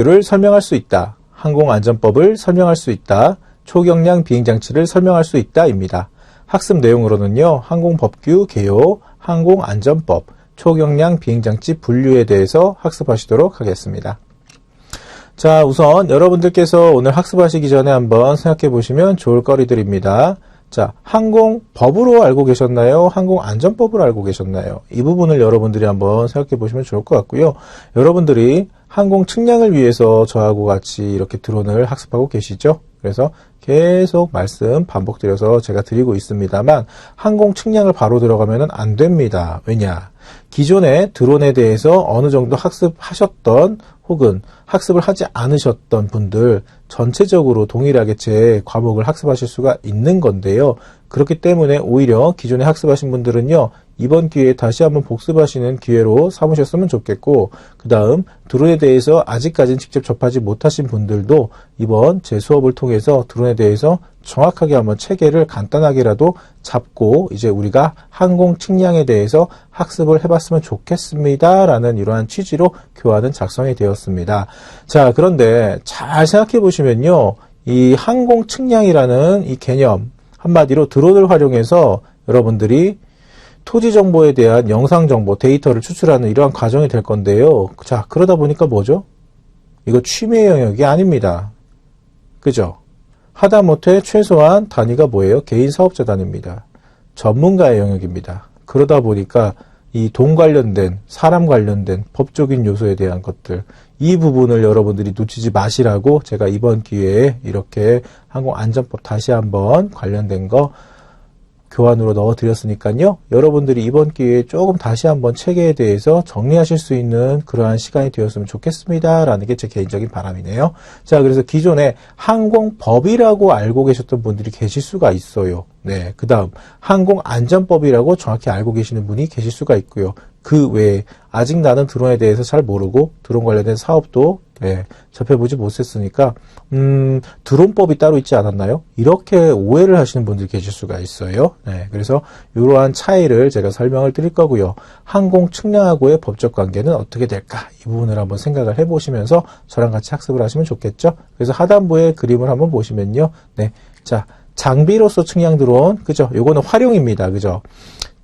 를 설명할 수 있다. 항공안전법을 설명할 수 있다. 초경량 비행장치를 설명할 수 있다 입니다. 학습 내용으로는요. 항공법규 개요, 항공안전법, 초경량 비행장치 분류에 대해서 학습하시도록 하겠습니다. 자, 우선 여러분들께서 오늘 학습하시기 전에 한번 생각해 보시면 좋을 거리들입니다. 자, 항공법으로 알고 계셨나요? 항공안전법으로 알고 계셨나요? 이 부분을 여러분들이 한번 생각해 보시면 좋을 것 같고요. 여러분들이 항공 측량을 위해서 저하고 같이 이렇게 드론을 학습하고 계시죠? 그래서 계속 말씀 반복드려서 제가 드리고 있습니다만 항공 측량을 바로 들어가면 안 됩니다. 왜냐? 기존에 드론에 대해서 어느 정도 학습하셨던 혹은 학습을 하지 않으셨던 분들 전체적으로 동일하게 제 과목을 학습하실 수가 있는 건데요. 그렇기 때문에 오히려 기존에 학습하신 분들은요. 이번 기회에 다시 한번 복습하시는 기회로 삼으셨으면 좋겠고 그 다음 드론에 대해서 아직까지는 직접 접하지 못하신 분들도 이번 제 수업을 통해서 드론에 대해서 정확하게 한번 체계를 간단하게라도 잡고 이제 우리가 항공 측량에 대해서 학습을 해봤으면 좋겠습니다. 라는 이러한 취지로 교환은 작성이 되었습니다. 자, 그런데 잘 생각해 보시면요. 이 항공 측량이라는 이 개념 한마디로 드론을 활용해서 여러분들이 토지 정보에 대한 영상 정보, 데이터를 추출하는 이러한 과정이 될 건데요. 자, 그러다 보니까 뭐죠? 이거 취미 영역이 아닙니다. 그죠? 하다못해 최소한 단위가 뭐예요? 개인 사업자 단위입니다. 전문가의 영역입니다. 그러다 보니까 이 돈 관련된, 사람 관련된 법적인 요소에 대한 것들, 이 부분을 여러분들이 놓치지 마시라고 제가 이번 기회에 이렇게 항공안전법 다시 한번 관련된 거 교환으로 넣어드렸으니까요. 여러분들이 이번 기회에 조금 다시 한번 체계에 대해서 정리하실 수 있는 그러한 시간이 되었으면 좋겠습니다. 라는 게 제 개인적인 바람이네요. 자, 그래서 기존에 항공법이라고 알고 계셨던 분들이 계실 수가 있어요. 네, 그 다음 항공안전법이라고 정확히 알고 계시는 분이 계실 수가 있고요. 그 외에 아직 나는 드론에 대해서 잘 모르고 드론 관련된 사업도 접해보지 못했으니까 드론법이 따로 있지 않았나요? 이렇게 오해를 하시는 분들이 계실 수가 있어요. 네, 그래서 이러한 차이를 제가 설명을 드릴 거고요. 항공 측량하고의 법적 관계는 어떻게 될까? 이 부분을 한번 생각을 해보시면서 저랑 같이 학습을 하시면 좋겠죠? 그래서 하단부의 그림을 한번 보시면요. 네, 자, 장비로서 측량 드론, 그죠? 요거는 활용입니다. 그죠?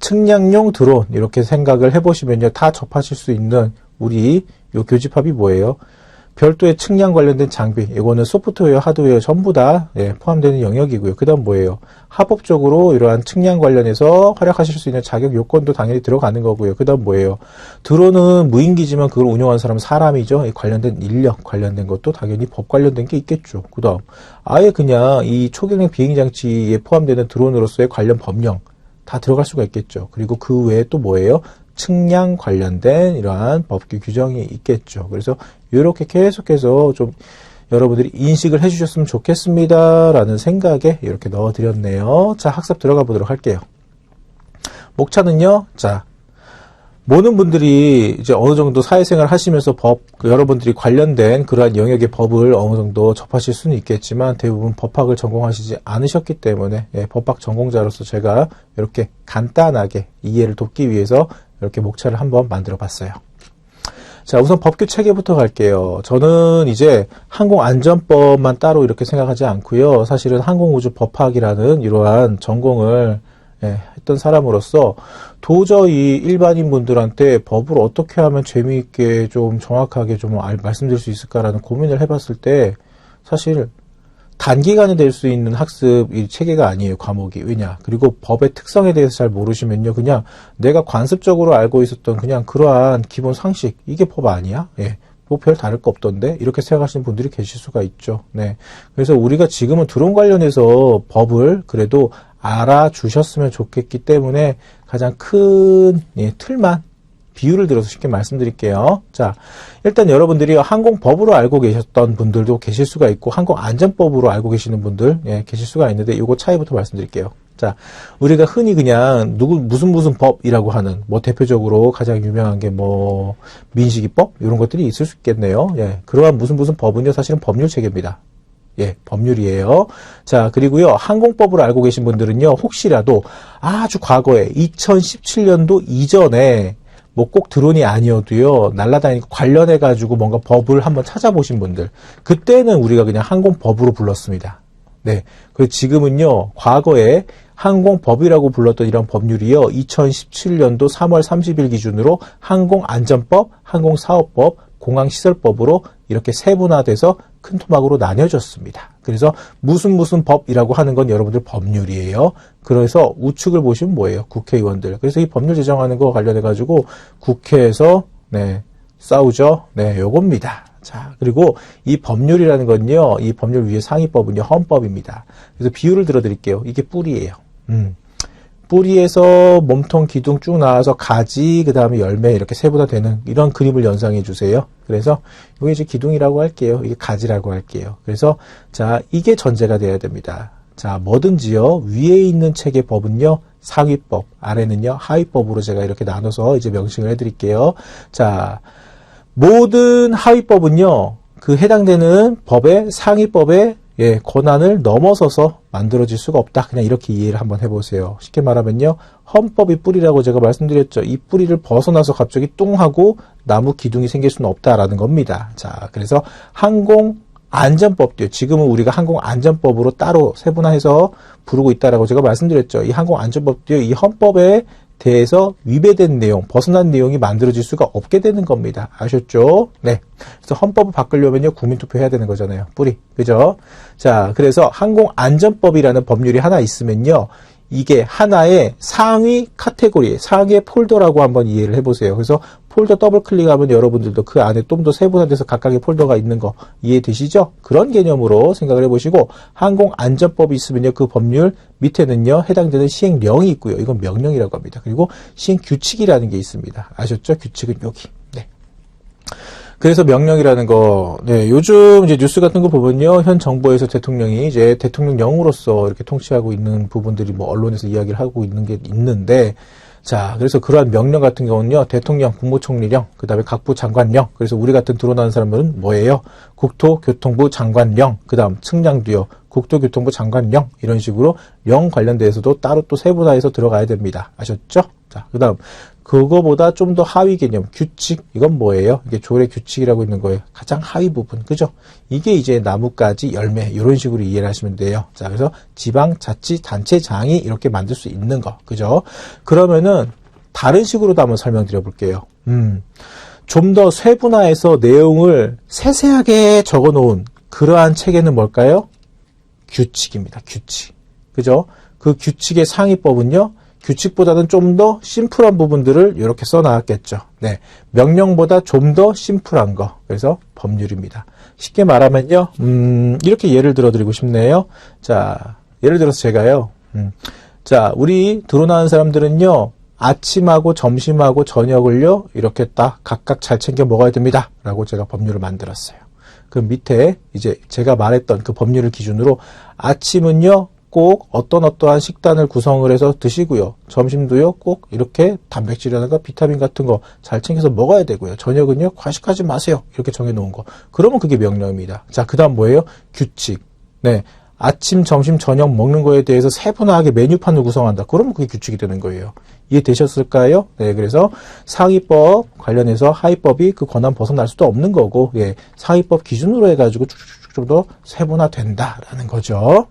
측량용 드론 이렇게 생각을 해보시면요. 다 접하실 수 있는 우리 요 교집합이 뭐예요? 별도의 측량 관련된 장비, 이거는 소프트웨어, 하드웨어 전부 다 포함되는 영역이고요. 그 다음 뭐예요? 합법적으로 이러한 측량 관련해서 활약하실 수 있는 자격 요건도 당연히 들어가는 거고요. 그 다음 뭐예요? 드론은 무인기지만 그걸 운영하는 사람은 사람이죠. 관련된 인력, 관련된 것도 당연히 법 관련된 게 있겠죠. 그 다음 아예 그냥 이 초경량 비행장치에 포함되는 드론으로서의 관련 법령 다 들어갈 수가 있겠죠. 그리고 그 외에 또 뭐예요? 측량 관련된 이러한 법규 규정이 있겠죠. 그래서 이렇게 계속해서 좀 여러분들이 인식을 해주셨으면 좋겠습니다. 라는 생각에 이렇게 넣어드렸네요. 자, 학습 들어가 보도록 할게요. 목차는요, 자, 모든 분들이 이제 어느 정도 사회생활 하시면서 여러분들이 관련된 그러한 영역의 법을 어느 정도 접하실 수는 있겠지만 대부분 법학을 전공하시지 않으셨기 때문에 법학 전공자로서 제가 이렇게 간단하게 이해를 돕기 위해서 이렇게 목차를 한번 만들어 봤어요. 자, 우선 법규 체계부터 갈게요. 저는 이제 항공안전법만 따로 이렇게 생각하지 않고요. 사실은 항공우주 법학이라는 이러한 전공을 했던 사람으로서 도저히 일반인 분들한테 법을 어떻게 하면 재미있게 좀 정확하게 좀 말씀드릴 수 있을까라는 고민을 해봤을 때 사실 단기간에 될 수 있는 학습 이 체계가 아니에요, 과목이. 왜냐? 그리고 법의 특성에 대해서 잘 모르시면요, 그냥 내가 관습적으로 알고 있었던 그냥 그러한 기본 상식, 이게 법 아니야? 뭐 별 다를 거 없던데? 이렇게 생각하시는 분들이 계실 수가 있죠. 네. 그래서 우리가 지금은 드론 관련해서 법을 그래도 알아주셨으면 좋겠기 때문에 가장 큰 틀만 비유를 들어서 쉽게 말씀드릴게요. 자, 일단 여러분들이 항공법으로 알고 계셨던 분들도 계실 수가 있고 항공안전법으로 알고 계시는 분들 계실 수가 있는데 이거 차이부터 말씀드릴게요. 자, 우리가 흔히 그냥 무슨 법이라고 하는 뭐 대표적으로 가장 유명한 게 뭐 민식이법 이런 것들이 있을 수 있겠네요. 그러한 무슨 법은요 사실은 법률 체계입니다. 법률이에요. 자, 그리고요, 항공법으로 알고 계신 분들은요, 혹시라도 아주 과거에 2017년도 이전에 뭐 꼭 드론이 아니어도요, 날아다니고 관련해가지고 뭔가 법을 한번 찾아보신 분들, 그때는 우리가 그냥 항공법으로 불렀습니다. 네. 그리고 지금은요, 과거에 항공법이라고 불렀던 이런 법률이요, 2017년도 3월 30일 기준으로 항공안전법, 항공사업법, 공항시설법으로 이렇게 세분화돼서 큰 토막으로 나뉘어졌습니다. 그래서 무슨 법이라고 하는 건 여러분들 법률이에요. 그래서 우측을 보시면 뭐예요? 국회의원들. 그래서 이 법률 제정하는 거 관련해가지고 국회에서, 네, 싸우죠? 네, 요겁니다. 자, 그리고 이 법률이라는 건요, 이 법률 위에 상위법은요, 헌법입니다. 그래서 비유를 들어드릴게요. 이게 뿌리예요. 뿌리에서 몸통, 기둥 쭉 나와서 가지, 그 다음에 열매 이렇게 세분화되는 이런 그림을 연상해 주세요. 그래서 이게 이제 기둥이라고 할게요. 이게 가지라고 할게요. 그래서 자, 이게 전제가 돼야 됩니다. 자, 뭐든지요, 위에 있는 책의 법은요, 상위법, 아래는요, 하위법으로 제가 이렇게 나눠서 이제 명칭을 해드릴게요. 자, 모든 하위법은요, 그 해당되는 법의 상위법의 권한을 넘어서서 만들어질 수가 없다. 그냥 이렇게 이해를 한번 해보세요. 쉽게 말하면요, 헌법이 뿌리라고 제가 말씀드렸죠. 이 뿌리를 벗어나서 갑자기 뚱 하고 나무 기둥이 생길 수는 없다라는 겁니다. 자, 그래서 항공안전법도요. 지금은 우리가 항공안전법으로 따로 세분화해서 부르고 있다라고 제가 말씀드렸죠. 이 항공안전법도요, 이 헌법에 대해서 위배된 내용, 벗어난 내용이 만들어질 수가 없게 되는 겁니다. 아셨죠? 네. 그래서 헌법을 바꾸려면요, 국민투표 해야 되는 거잖아요. 뿌리. 그죠? 자, 그래서 항공안전법이라는 법률이 하나 있으면요, 이게 하나의 상위 카테고리, 상위 폴더라고 한번 이해를 해보세요. 그래서 폴더 더블 클릭하면 여러분들도 그 안에 좀 더 세분화돼서 각각의 폴더가 있는 거 이해되시죠? 그런 개념으로 생각을 해보시고, 항공안전법이 있으면요, 그 법률 밑에는요, 해당되는 시행령이 있고요. 이건 명령이라고 합니다. 그리고 시행규칙이라는 게 있습니다. 아셨죠? 규칙은 여기. 네. 그래서 명령이라는 거, 네, 요즘 이제 뉴스 같은 거 보면요, 현 정부에서 대통령이 이제 대통령령으로서 이렇게 통치하고 있는 부분들이 뭐 언론에서 이야기를 하고 있는 게 있는데, 자, 그래서 그러한 명령 같은 경우는요, 대통령, 국무총리령, 그 다음에 각부 장관령, 그래서 우리 같은 드러나는 사람들은 뭐예요? 국토교통부 장관령, 그 다음 측량도요, 국토교통부 장관령, 이런 식으로 령 관련돼서도 따로 또 세분화해서 들어가야 됩니다. 아셨죠? 자, 그 다음, 그거보다 좀 더 하위 개념, 규칙, 이건 뭐예요? 이게 조례 규칙이라고 있는 거예요. 가장 하위 부분, 그죠? 이게 이제 나뭇가지, 열매, 이런 식으로 이해를 하시면 돼요. 자, 그래서 지방자치단체장이 이렇게 만들 수 있는 거, 그죠? 그러면은, 다른 식으로도 한번 설명드려 볼게요. 좀 더 세분화해서 내용을 세세하게 적어 놓은 그러한 체계는 뭘까요? 규칙입니다. 규칙. 그죠? 그 규칙의 상위법은요, 규칙보다는 좀 더 심플한 부분들을 이렇게 써나왔겠죠. 네. 명령보다 좀 더 심플한 거. 그래서 법률입니다. 쉽게 말하면요, 이렇게 예를 들어 드리고 싶네요. 자, 예를 들어서 제가요, 자, 우리 드러나는 사람들은요, 아침하고 점심하고 저녁을요, 이렇게 딱 각각 잘 챙겨 먹어야 됩니다. 라고 제가 법률을 만들었어요. 그 밑에 이제 제가 말했던 그 법률을 기준으로 아침은요, 꼭 어떠한 식단을 구성을 해서 드시고요. 점심도요, 꼭 이렇게 단백질이라든가 비타민 같은 거 잘 챙겨서 먹어야 되고요. 저녁은요, 과식하지 마세요. 이렇게 정해놓은 거. 그러면 그게 명령입니다. 자, 그 다음 뭐예요? 규칙. 네. 아침, 점심, 저녁 먹는 거에 대해서 세분화하게 메뉴판을 구성한다. 그러면 그게 규칙이 되는 거예요. 이해되셨을까요? 네, 그래서 상위법 관련해서 하위법이 그 권한 벗어날 수도 없는 거고, 예, 상위법 기준으로 해가지고 쭉쭉쭉 좀 더 세분화된다라는 거죠.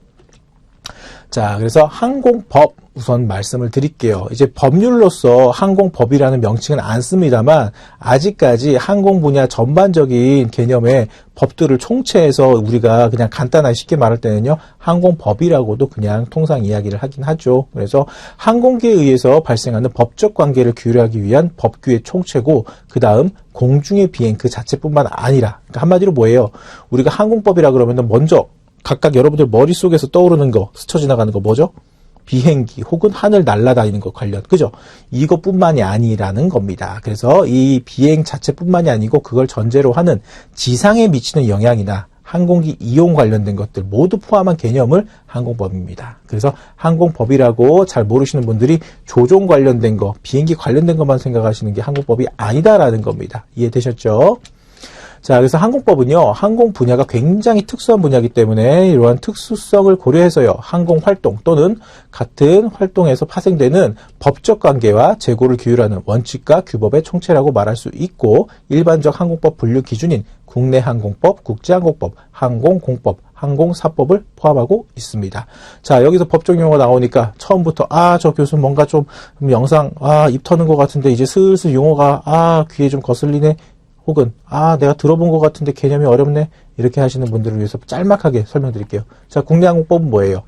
자, 그래서 항공법 우선 말씀을 드릴게요. 이제 법률로서 항공법이라는 명칭은 안 씁니다만 아직까지 항공 분야 전반적인 개념의 법들을 총체해서 우리가 그냥 간단하게 쉽게 말할 때는요, 항공법이라고도 그냥 통상 이야기를 하긴 하죠. 그래서 항공기에 의해서 발생하는 법적 관계를 규율하기 위한 법규의 총체고, 그 다음 공중의 비행 그 자체뿐만 아니라, 그러니까 한마디로 뭐예요? 우리가 항공법이라 그러면 먼저 각각 여러분들 머릿속에서 떠오르는 거, 스쳐 지나가는 거 뭐죠? 비행기 혹은 하늘 날아다니는 것 관련, 그죠? 이것뿐만이 아니라는 겁니다. 그래서 이 비행 자체뿐만이 아니고 그걸 전제로 하는 지상에 미치는 영향이나 항공기 이용 관련된 것들 모두 포함한 개념을 항공법입니다. 그래서 항공법이라고 잘 모르시는 분들이 조종 관련된 거, 비행기 관련된 것만 생각하시는 게 항공법이 아니다라는 겁니다. 이해되셨죠? 자, 그래서 항공법은요, 항공 분야가 굉장히 특수한 분야이기 때문에 이러한 특수성을 고려해서요, 항공 활동 또는 같은 활동에서 파생되는 법적 관계와 재고를 규율하는 원칙과 규법의 총체라고 말할 수 있고, 일반적 항공법 분류 기준인 국내 항공법, 국제항공법, 항공공법, 항공사법을 포함하고 있습니다. 자, 여기서 법적 용어 나오니까 처음부터 저 교수 뭔가 좀 영상 입 터는 것 같은데 이제 슬슬 용어가 귀에 좀 거슬리네. 혹은 내가 들어본 것 같은데 개념이 어렵네. 이렇게 하시는 분들을 위해서 짤막하게 설명드릴게요. 자, 국내 항공법은 뭐예요?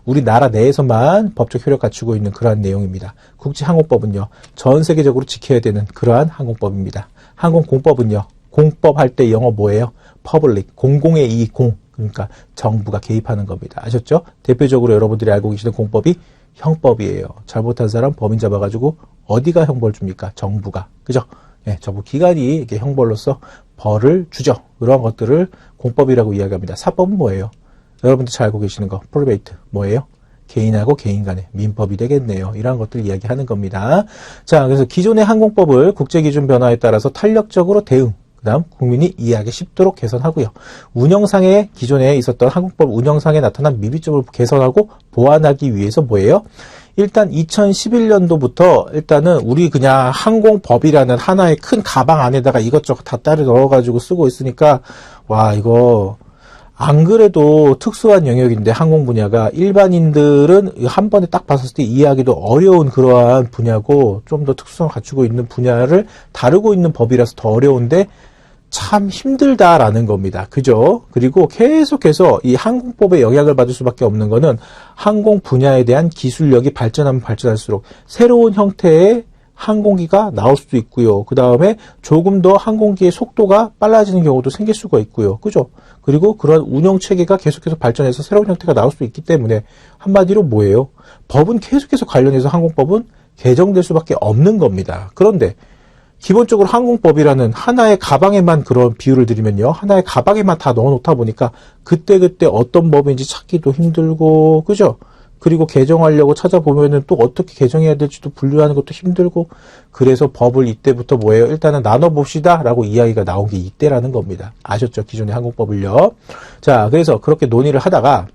우리나라 내에서만 법적 효력 갖추고 있는 그러한 내용입니다. 국제항공법은요, 전 세계적으로 지켜야 되는 그러한 항공법입니다. 항공공법은요, 공법 할 때 영어 뭐예요? 퍼블릭, 공공의 이익, 그러니까 정부가 개입하는 겁니다. 아셨죠? 대표적으로 여러분들이 알고 계시는 공법이 형법이에요. 잘못한 사람 범인 잡아가지고 어디가 형벌 줍니까? 정부가. 그죠? 네, 정부 기관이 이렇게 형벌로서 벌을 주죠. 그런 것들을 공법이라고 이야기합니다. 사법은 뭐예요? 여러분들 잘 알고 계시는 거, 프로베이트 뭐예요? 개인하고 개인 간의 민법이 되겠네요. 이러한 것들을 이야기하는 겁니다. 자, 그래서 기존의 항공법을 국제기준 변화에 따라서 탄력적으로 대응, 그 다음 국민이 이해하기 쉽도록 개선하고요. 운영상에 기존에 있었던 항공법 운영상에 나타난 미비점을 개선하고 보완하기 위해서 뭐예요? 일단 2011년도부터 일단은 우리 그냥 항공법이라는 하나의 큰 가방 안에다가 이것저것 다 따로 넣어가지고 쓰고 있으니까 이거 안 그래도 특수한 영역인데 항공 분야가 일반인들은 한 번에 딱 봤을 때 이해하기도 어려운 그러한 분야고 좀 더 특수성을 갖추고 있는 분야를 다루고 있는 법이라서 더 어려운데 참 힘들다라는 겁니다. 그죠? 그리고 계속해서 이 항공법에 영향을 받을 수밖에 없는 거는 항공 분야에 대한 기술력이 발전하면 발전할수록 새로운 형태의 항공기가 나올 수도 있고요. 그 다음에 조금 더 항공기의 속도가 빨라지는 경우도 생길 수가 있고요. 그죠? 그리고 그런 운영 체계가 계속해서 발전해서 새로운 형태가 나올 수 있기 때문에 한마디로 뭐예요? 법은 계속해서 관련해서 항공법은 개정될 수밖에 없는 겁니다. 그런데 기본적으로 항공법이라는 하나의 가방에만 그런 비유를 드리면요. 하나의 가방에만 다 넣어놓다 보니까 그때그때 어떤 법인지 찾기도 힘들고, 그죠? 그리고 개정하려고 찾아보면은 또 어떻게 개정해야 될지도 분류하는 것도 힘들고, 그래서 법을 이때부터 뭐예요? 일단은 나눠봅시다 라고 이야기가 나온 게 이때라는 겁니다. 아셨죠? 기존의 항공법을요. 자, 그래서 그렇게 논의를 하다가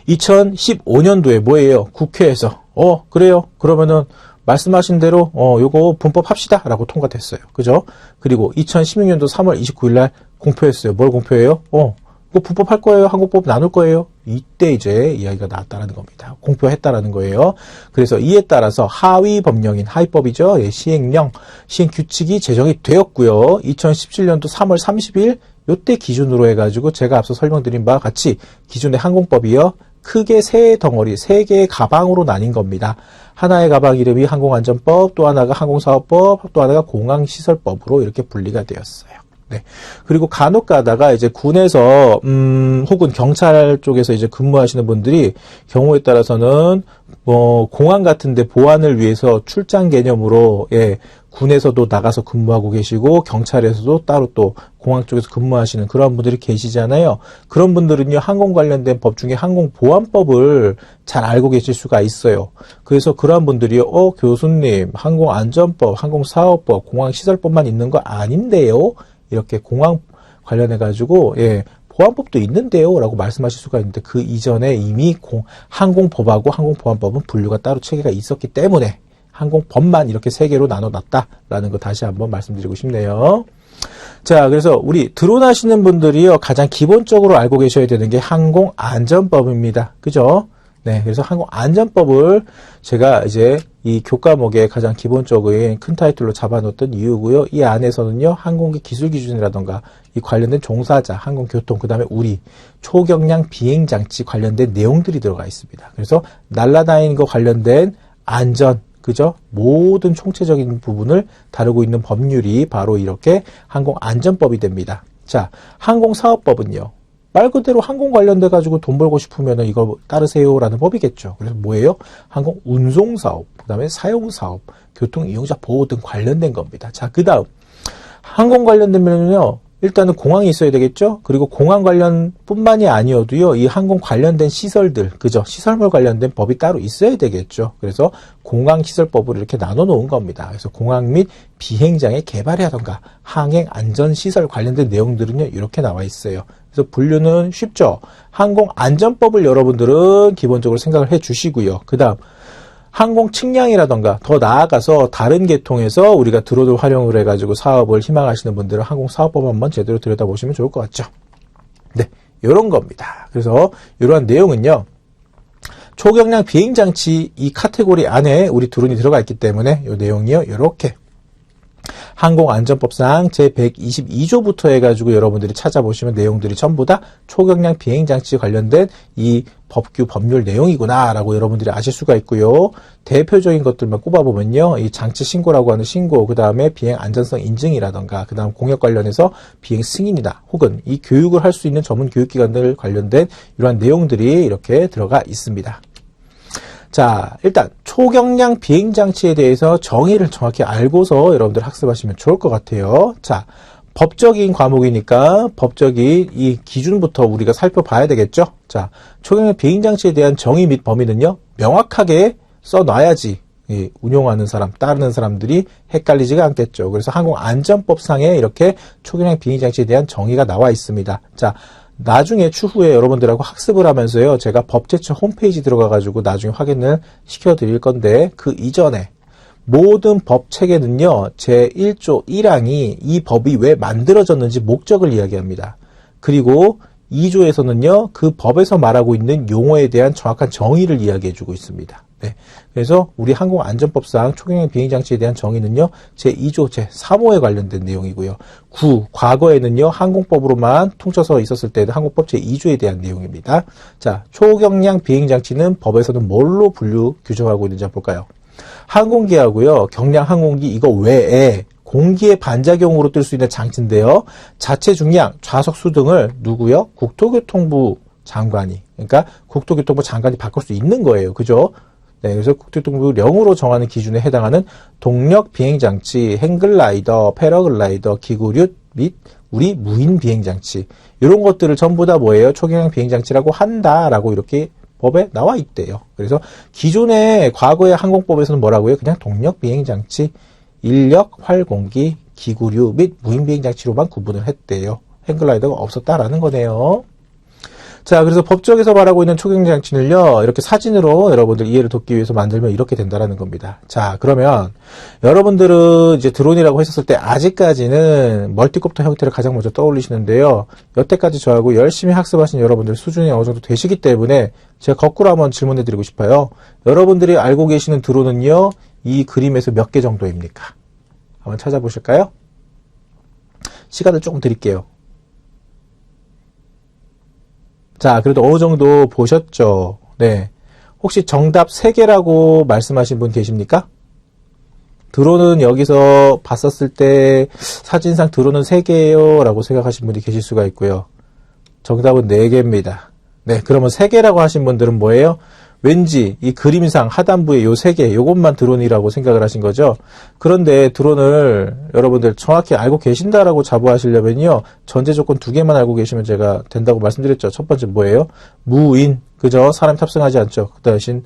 2015년도에 뭐예요? 국회에서 그래요? 그러면은 말씀하신 대로 요거 분법 합시다 라고 통과됐어요. 그죠? 그리고 2016년도 3월 29일 날 공표했어요. 뭘 공표해요? 이거 분법 할 거예요? 항공법 나눌 거예요? 이때 이제 이야기가 나왔다라는 겁니다. 공표했다라는 거예요. 그래서 이에 따라서 하위 법령인 하위법이죠. 시행령, 시행규칙이 제정이 되었고요. 2017년도 3월 30일 요때 기준으로 해가지고 제가 앞서 설명드린 바와 같이 기존의 항공법이요. 크게 세 덩어리, 세 개의 가방으로 나뉜 겁니다. 하나의 가방 이름이 항공안전법, 또 하나가 항공사업법, 또 하나가 공항시설법으로 이렇게 분리가 되었어요. 네. 그리고 간혹 가다가 이제 군에서, 혹은 경찰 쪽에서 이제 근무하시는 분들이 경우에 따라서는, 공항 같은데 보안을 위해서 출장 개념으로, 군에서도 나가서 근무하고 계시고, 경찰에서도 따로 또 공항 쪽에서 근무하시는 그런 분들이 계시잖아요. 그런 분들은요, 항공 관련된 법 중에 항공보안법을 잘 알고 계실 수가 있어요. 그래서 그러한 분들이요, 교수님, 항공안전법, 항공사업법, 공항시설법만 있는 거 아닌데요? 이렇게 공항 관련해가지고, 보안법도 있는데요? 라고 말씀하실 수가 있는데, 그 이전에 이미 항공법하고 항공보안법은 분류가 따로 체계가 있었기 때문에, 항공법만 이렇게 세 개로 나눠놨다라는 거 다시 한번 말씀드리고 싶네요. 자, 그래서 우리 드론하시는 분들이요, 가장 기본적으로 알고 계셔야 되는 게 항공안전법입니다. 그죠? 네, 그래서 항공안전법을 제가 이제 이 교과목에 가장 기본적인 큰 타이틀로 잡아놓았던 이유고요. 이 안에서는요, 항공기 기술 기준이라던가 이 관련된 종사자, 항공교통, 그 다음에 우리 초경량 비행장치 관련된 내용들이 들어가 있습니다. 그래서 날아다니는 거 관련된 안전, 그죠? 모든 총체적인 부분을 다루고 있는 법률이 바로 이렇게 항공안전법이 됩니다. 자, 항공사업법은요. 말 그대로 항공 관련돼 가지고 돈 벌고 싶으면 이걸 따르세요라는 법이겠죠. 그래서 뭐예요? 항공 운송사업, 그다음에 사용사업, 교통 이용자 보호 등 관련된 겁니다. 자, 그다음 항공 관련되면요. 일단은 공항이 있어야 되겠죠? 그리고 공항 관련 뿐만이 아니어도요, 이 항공 관련된 시설들, 그죠? 시설물 관련된 법이 따로 있어야 되겠죠? 그래서 공항시설법으로 이렇게 나눠 놓은 겁니다. 그래서 공항 및 비행장의 개발이라던가 항행 안전시설 관련된 내용들은요, 이렇게 나와 있어요. 그래서 분류는 쉽죠? 항공안전법을 여러분들은 기본적으로 생각을 해 주시고요. 그 다음, 항공 측량이라던가 더 나아가서 다른 계통에서 우리가 드론을 활용을 해가지고 사업을 희망하시는 분들은 항공사업법 한번 제대로 들여다보시면 좋을 것 같죠. 네, 이런 겁니다. 그래서 이러한 내용은요, 초경량 비행장치 이 카테고리 안에 우리 드론이 들어가 있기 때문에 이 내용이요, 이렇게 항공안전법상 제122조부터 해가지고 여러분들이 찾아보시면 내용들이 전부 다 초경량 비행장치 관련된 이 법규 법률 내용이구나 라고 여러분들이 아실 수가 있고요. 대표적인 것들만 꼽아보면요, 이 장치 신고라고 하는 신고, 그 다음에 비행 안전성 인증이라던가, 그 다음 공역 관련해서 비행 승인이다, 혹은 이 교육을 할 수 있는 전문 교육기관들 관련된 이러한 내용들이 이렇게 들어가 있습니다. 자, 일단 초경량 비행장치에 대해서 정의를 정확히 알고서 여러분들 학습하시면 좋을 것 같아요. 자, 법적인 과목이니까 법적인 이 기준부터 우리가 살펴봐야 되겠죠. 자, 초경량 비행장치에 대한 정의 및 범위는요, 명확하게 써놔야지 운용하는 사람, 따르는 사람들이 헷갈리지가 않겠죠. 그래서 항공안전법상에 이렇게 초경량 비행장치에 대한 정의가 나와 있습니다. 자, 나중에 추후에 여러분들하고 학습을 하면서요, 제가 법제처 홈페이지 들어가가지고 나중에 확인을 시켜드릴 건데, 그 이전에 모든 법 체계는요, 제1조 1항이 이 법이 왜 만들어졌는지 목적을 이야기합니다. 그리고 2조에서는요, 그 법에서 말하고 있는 용어에 대한 정확한 정의를 이야기해주고 있습니다. 네. 그래서 우리 항공안전법상 초경량 비행장치에 대한 정의는요, 제2조 제3호에 관련된 내용이고요. 과거에는요, 항공법으로만 통쳐서 있었을 때는 항공법 제2조에 대한 내용입니다. 자, 초경량 비행장치는 법에서는 뭘로 규정하고 있는지 한번 볼까요? 항공기하고요, 경량 항공기 이거 외에 공기의 반작용으로 뜰 수 있는 장치인데요, 자체 중량, 좌석 수 등을 누구요? 국토교통부 장관이, 그러니까 국토교통부 장관이 바꿀 수 있는 거예요. 그죠? 네, 그래서 국토교통부 령으로 정하는 기준에 해당하는 동력 비행장치, 행글라이더, 패러글라이더, 기구류 및 우리 무인 비행장치, 이런 것들을 전부 다 뭐예요? 초경량 비행장치라고 한다라고 이렇게 법에 나와 있대요. 그래서 기존의 과거의 항공법에서는 뭐라고요? 그냥 동력 비행장치, 인력, 활공기, 기구류 및 무인 비행장치로만 구분을 했대요. 행글라이더가 없었다라는 거네요. 자, 그래서 법적에서 말하고 있는 초경량 장치는요, 이렇게 사진으로 여러분들 이해를 돕기 위해서 만들면 이렇게 된다라는 겁니다. 자, 그러면 여러분들은 이제 드론이라고 했었을 때 아직까지는 멀티콥터 형태를 가장 먼저 떠올리시는데요, 여태까지 저하고 열심히 학습하신 여러분들 수준이 어느 정도 되시기 때문에 제가 거꾸로 한번 질문해 드리고 싶어요. 여러분들이 알고 계시는 드론은요, 이 그림에서 몇 개 정도입니까? 한번 찾아보실까요? 시간을 조금 드릴게요. 자, 그래도 어느 정도 보셨죠? 네. 혹시 정답 3개라고 말씀하신 분 계십니까? 드론은 여기서 봤었을 때 사진상 드론은 3개예요 라고 생각하신 분이 계실 수가 있고요. 정답은 4개입니다. 네, 그러면 3개라고 하신 분들은 뭐예요? 왠지 이 그림상 하단부에 요 3개, 요것만 드론이라고 생각을 하신 거죠. 그런데 드론을 여러분들 정확히 알고 계신다라고 자부하시려면요, 전제 조건 2개만 알고 계시면 제가 된다고 말씀드렸죠. 첫 번째 뭐예요? 무인, 그죠? 사람이 탑승하지 않죠. 그 대신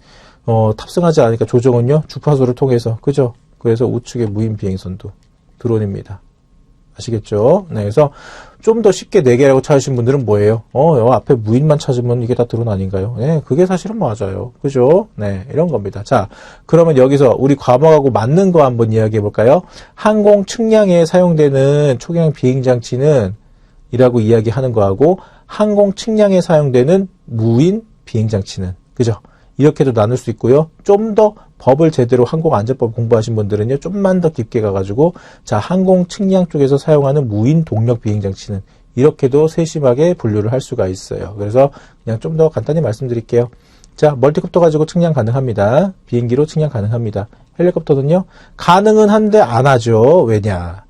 탑승하지 않으니까 조정은요, 주파수를 통해서, 그죠? 그래서 우측의 무인 비행선도 드론입니다. 아시겠죠? 네, 그래서 좀 더 쉽게 4개라고 찾으신 분들은 뭐예요? 앞에 무인만 찾으면 이게 다 드론 아닌가요? 네, 그게 사실은 맞아요. 그죠? 네, 이런 겁니다. 자, 그러면 여기서 우리 과목하고 맞는 거 한번 이야기해 볼까요? 항공 측량에 사용되는 초경량 비행장치는 이라고 이야기하는 거하고, 항공 측량에 사용되는 무인 비행장치는, 그죠? 이렇게도 나눌 수 있고요. 좀 더 법을 제대로 항공안전법 공부하신 분들은요, 좀만 더 깊게 가가지고, 자, 항공 측량 쪽에서 사용하는 무인 동력 비행장치는 이렇게도 세심하게 분류를 할 수가 있어요. 그래서 그냥 좀 더 간단히 말씀드릴게요. 자, 멀티콥터 가지고 측량 가능합니다. 비행기로 측량 가능합니다. 헬리콥터는요, 가능은 한데 안 하죠. 왜냐?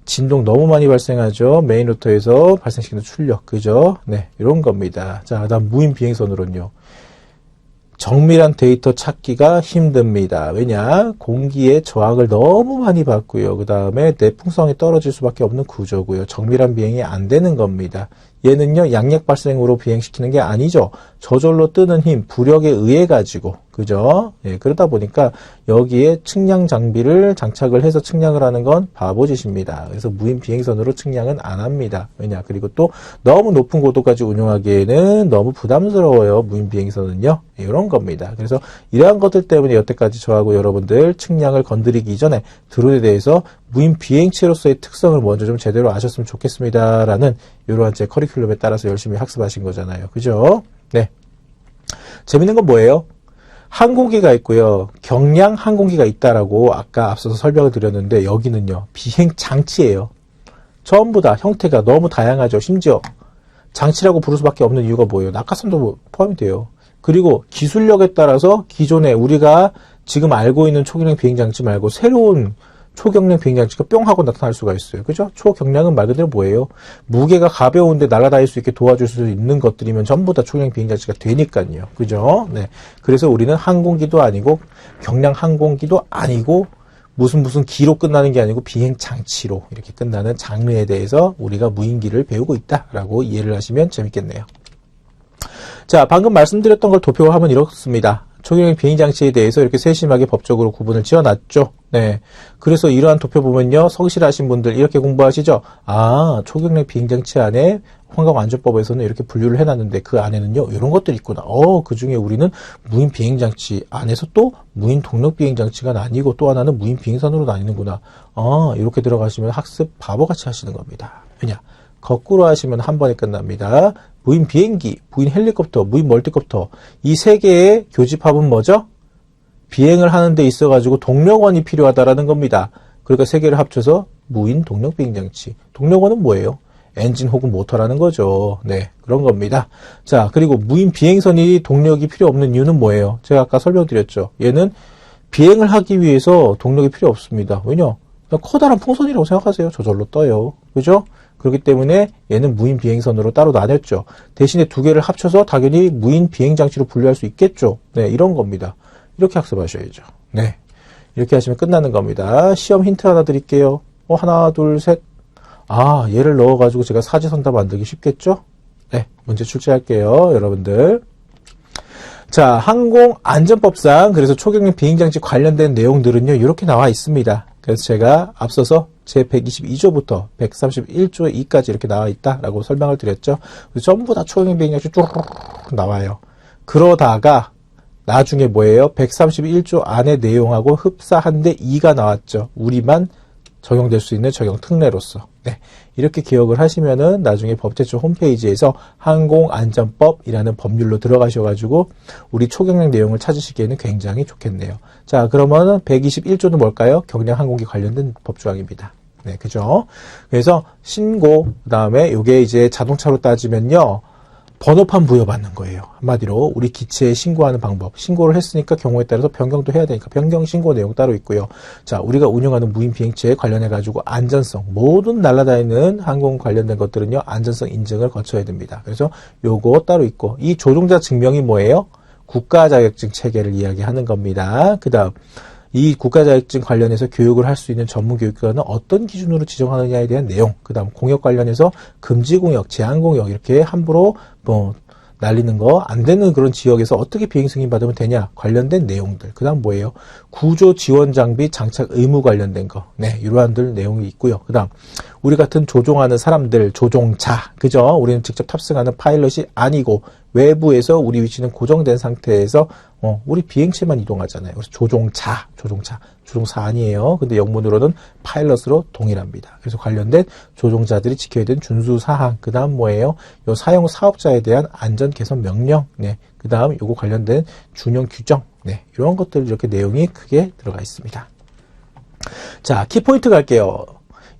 진동 너무 많이 발생하죠. 메인 로터에서 발생시키는 출력, 그죠? 네, 이런 겁니다. 자, 다음 무인 비행선으로는요, 정밀한 데이터 찾기가 힘듭니다. 왜냐? 공기의 저항을 너무 많이 받고요. 그 다음에 내풍성이 떨어질 수밖에 없는 구조고요. 정밀한 비행이 안 되는 겁니다. 얘는요, 양력 발생으로 비행시키는 게 아니죠. 저절로 뜨는 힘, 부력에 의해 가지고, 그죠? 예, 그러다 보니까 여기에 측량 장비를 장착을 해서 측량을 하는 건 바보짓입니다. 그래서 무인 비행선으로 측량은 안 합니다. 왜냐? 그리고 또 너무 높은 고도까지 운용하기에는 너무 부담스러워요. 무인 비행선은요. 예, 이런 겁니다. 그래서 이러한 것들 때문에 여태까지 저하고 여러분들 측량을 건드리기 전에 드론에 대해서 무인 비행체로서의 특성을 먼저 좀 제대로 아셨으면 좋겠습니다라는 이러한 제 커리큘럼에 따라서 열심히 학습하신 거잖아요. 그죠? 네. 재밌는 건 뭐예요? 항공기가 있고요. 경량 항공기가 있다라고 아까 앞서서 설명을 드렸는데 여기는요. 비행 장치예요. 전부 다 형태가 너무 다양하죠. 심지어 장치라고 부를 수밖에 없는 이유가 뭐예요? 낙하산도 포함이 돼요. 그리고 기술력에 따라서 기존에 우리가 지금 알고 있는 초경량 비행장치 말고 새로운 초경량 비행장치가 뿅 하고 나타날 수가 있어요. 그죠? 초경량은 말 그대로 뭐예요? 무게가 가벼운데 날아다닐 수 있게 도와줄 수 있는 것들이면 전부 다 초경량 비행장치가 되니까요. 그죠? 네. 그래서 우리는 항공기도 아니고 경량 항공기도 아니고 무슨 기로 끝나는 게 아니고 비행장치로 이렇게 끝나는 장르에 대해서 우리가 무인기를 배우고 있다라고 이해를 하시면 재밌겠네요. 자, 방금 말씀드렸던 걸 도표화하면 이렇습니다. 초경량 비행장치에 대해서 이렇게 세심하게 법적으로 구분을 지어놨죠. 네. 그래서 이러한 도표 보면요. 성실하신 분들 이렇게 공부하시죠. 아, 초경량 비행장치 안에 환경안전법에서는 이렇게 분류를 해놨는데 그 안에는요. 이런 것들이 있구나. 그 중에 우리는 무인 비행장치 안에서 또 무인 동력 비행장치가 나뉘고 또 하나는 무인 비행선으로 나뉘는구나. 이렇게 들어가시면 학습 바보같이 하시는 겁니다. 왜냐? 거꾸로 하시면 한 번에 끝납니다. 무인 비행기, 무인 헬리콥터, 무인 멀티콥터 이 세 개의 교집합은 뭐죠? 비행을 하는 데 있어가지고 동력원이 필요하다라는 겁니다. 그러니까 세 개를 합쳐서 무인 동력 비행장치. 동력원은 뭐예요? 엔진 혹은 모터라는 거죠. 네, 그런 겁니다. 자, 그리고 무인 비행선이 동력이 필요 없는 이유는 뭐예요? 제가 아까 설명드렸죠. 얘는 비행을 하기 위해서 동력이 필요 없습니다. 왜냐? 그냥 커다란 풍선이라고 생각하세요. 저절로 떠요. 그죠? 그렇기 때문에 얘는 무인 비행선으로 따로 나눴죠. 대신에 두 개를 합쳐서 당연히 무인 비행장치로 분류할 수 있겠죠. 네, 이런 겁니다. 이렇게 학습하셔야죠. 네. 이렇게 하시면 끝나는 겁니다. 시험 힌트 하나 드릴게요. 하나, 둘, 셋. 얘를 넣어가지고 제가 사지선다 만들기 쉽겠죠? 네. 문제 출제할게요. 여러분들. 자, 항공안전법상 그래서 초경량 비행장치 관련된 내용들은요. 이렇게 나와 있습니다. 그래서 제가 앞서서 제 122조부터 131조의 2까지 이렇게 나와 있다라고 설명을 드렸죠. 전부 다 초경량 비행장치 쭉 나와요. 그러다가 나중에 뭐예요? 131조 안의 내용하고 흡사한데 2가 나왔죠. 우리만 적용될 수 있는 적용 특례로서. 네. 이렇게 기억을 하시면은 나중에 법제처 홈페이지에서 항공안전법이라는 법률로 들어가셔가지고 우리 초경량 내용을 찾으시기에는 굉장히 좋겠네요. 자, 그러면은 121조는 뭘까요? 경량 항공기 관련된 법조항입니다. 네, 그죠? 그래서 신고, 그 다음에 요게 이제 자동차로 따지면요. 번호판 부여받는 거예요. 한마디로 우리 기체에 신고하는 방법. 신고를 했으니까 경우에 따라서 변경도 해야 되니까 변경 신고 내용 따로 있고요. 자, 우리가 운영하는 무인 비행체에 관련해 가지고 안전성, 모든 날아다니는 항공 관련된 것들은요. 안전성 인증을 거쳐야 됩니다. 그래서 요거 따로 있고 이 조종자 증명이 뭐예요? 국가 자격증 체계를 이야기하는 겁니다. 그다음 이 국가자격증 관련해서 교육을 할 수 있는 전문교육기관은 어떤 기준으로 지정하느냐에 대한 내용, 그 다음 공역 관련해서 금지공역, 제한공역 이렇게 함부로 날리는 거 안 되는 그런 지역에서 어떻게 비행 승인 받으면 되냐 관련된 내용들. 그 다음 뭐예요? 구조 지원 장비 장착 의무 관련된 거. 네, 이러한들 내용이 있고요. 그 다음 우리 같은 조종하는 사람들, 조종자, 그죠? 우리는 직접 탑승하는 파일럿이 아니고 외부에서 우리 위치는 고정된 상태에서 우리 비행체만 이동하잖아요. 그래서 조종사 아니에요. 근데 영문으로는 파일럿으로 동일합니다. 그래서 관련된 조종자들이 지켜야 되는 준수 사항, 그 다음 뭐예요? 요 사용 사업자에 대한 안전 개선 명령, 네, 그 다음 요거 관련된 준용 규정, 네, 이런 것들 이렇게 내용이 크게 들어가 있습니다. 자, 키포인트 갈게요.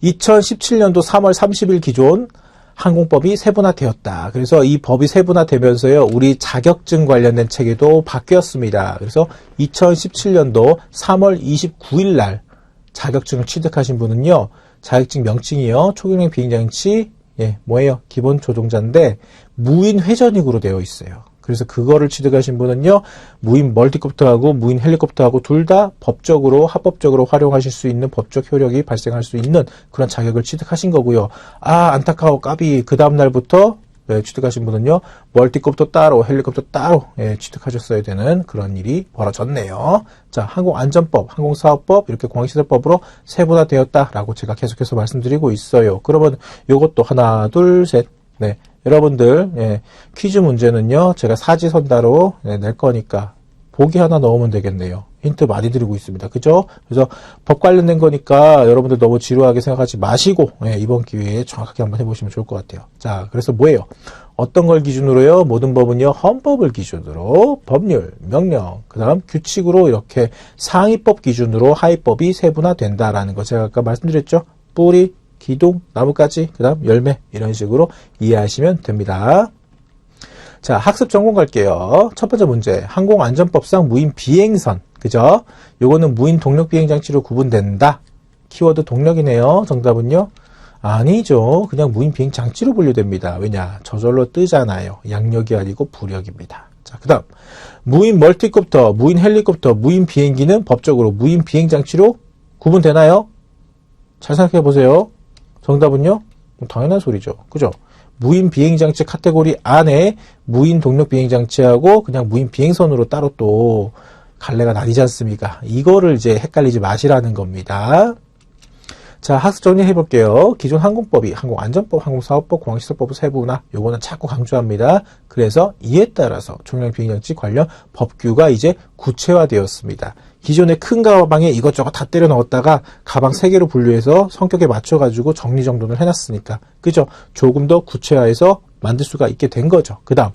2017년도 3월 30일 기존 항공법이 세분화되었다. 그래서 이 법이 세분화되면서요, 우리 자격증 관련된 체계도 바뀌었습니다. 그래서 2017년도 3월 29일 날 자격증을 취득하신 분은요, 자격증 명칭이요, 초경량 비행장치, 뭐예요? 기본 조종자인데 무인 회전익으로 되어 있어요. 그래서 그거를 취득하신 분은요, 무인 멀티콥터하고 무인 헬리콥터하고 둘 다 법적으로, 합법적으로 활용하실 수 있는 법적 효력이 발생할 수 있는 그런 자격을 취득하신 거고요. 아, 안타까워, 까비. 그 다음날부터 취득하신 분은요, 멀티콥터 따로, 헬리콥터 따로 취득하셨어야 되는 그런 일이 벌어졌네요. 자, 항공안전법, 항공사업법, 이렇게 공항시설법으로 세분화되었다라고 제가 계속해서 말씀드리고 있어요. 그러면 요것도 하나, 둘, 셋. 네, 여러분들 퀴즈 문제는요, 제가 사지선다로 낼 거니까 보기 하나 넣으면 되겠네요. 힌트 많이 드리고 있습니다. 그죠? 그래서 법 관련된 거니까 여러분들 너무 지루하게 생각하지 마시고 이번 기회에 정확하게 한번 해보시면 좋을 것 같아요. 자, 그래서 뭐예요? 어떤 걸 기준으로요? 모든 법은요, 헌법을 기준으로 법률, 명령, 그 다음 규칙으로 이렇게 상위법 기준으로 하위법이 세분화된다라는 거 제가 아까 말씀드렸죠? 뿌리, 기둥, 나뭇가지, 그 다음 열매 이런 식으로 이해하시면 됩니다. 자, 학습 전공 갈게요. 첫 번째 문제, 항공안전법상 무인 비행선, 그죠? 요거는 무인 동력 비행장치로 구분된다. 키워드 동력이네요. 정답은요? 아니죠. 그냥 무인 비행장치로 분류됩니다. 왜냐? 저절로 뜨잖아요. 양력이 아니고 부력입니다. 자, 그 다음 무인 멀티콥터, 무인 헬리콥터, 무인 비행기는 법적으로 무인 비행장치로 구분되나요? 잘 생각해 보세요. 정답은요? 당연한 소리죠. 그죠? 무인 비행장치 카테고리 안에 무인 동력 비행장치하고 그냥 무인 비행선으로 따로 또 갈래가 나뉘지 않습니까? 이거를 이제 헷갈리지 마시라는 겁니다. 자, 학습 정리해 볼게요. 기존 항공법이 항공안전법, 항공사업법, 공항시설법 세분화, 요거는 자꾸 강조합니다. 그래서 이에 따라서 총량 비행장치 관련 법규가 이제 구체화되었습니다. 기존의 큰 가방에 이것저것 다 때려 넣었다가 가방 3개로 분류해서 성격에 맞춰가지고 정리정돈을 해놨으니까, 그죠? 조금 더 구체화해서 만들 수가 있게 된 거죠. 그 다음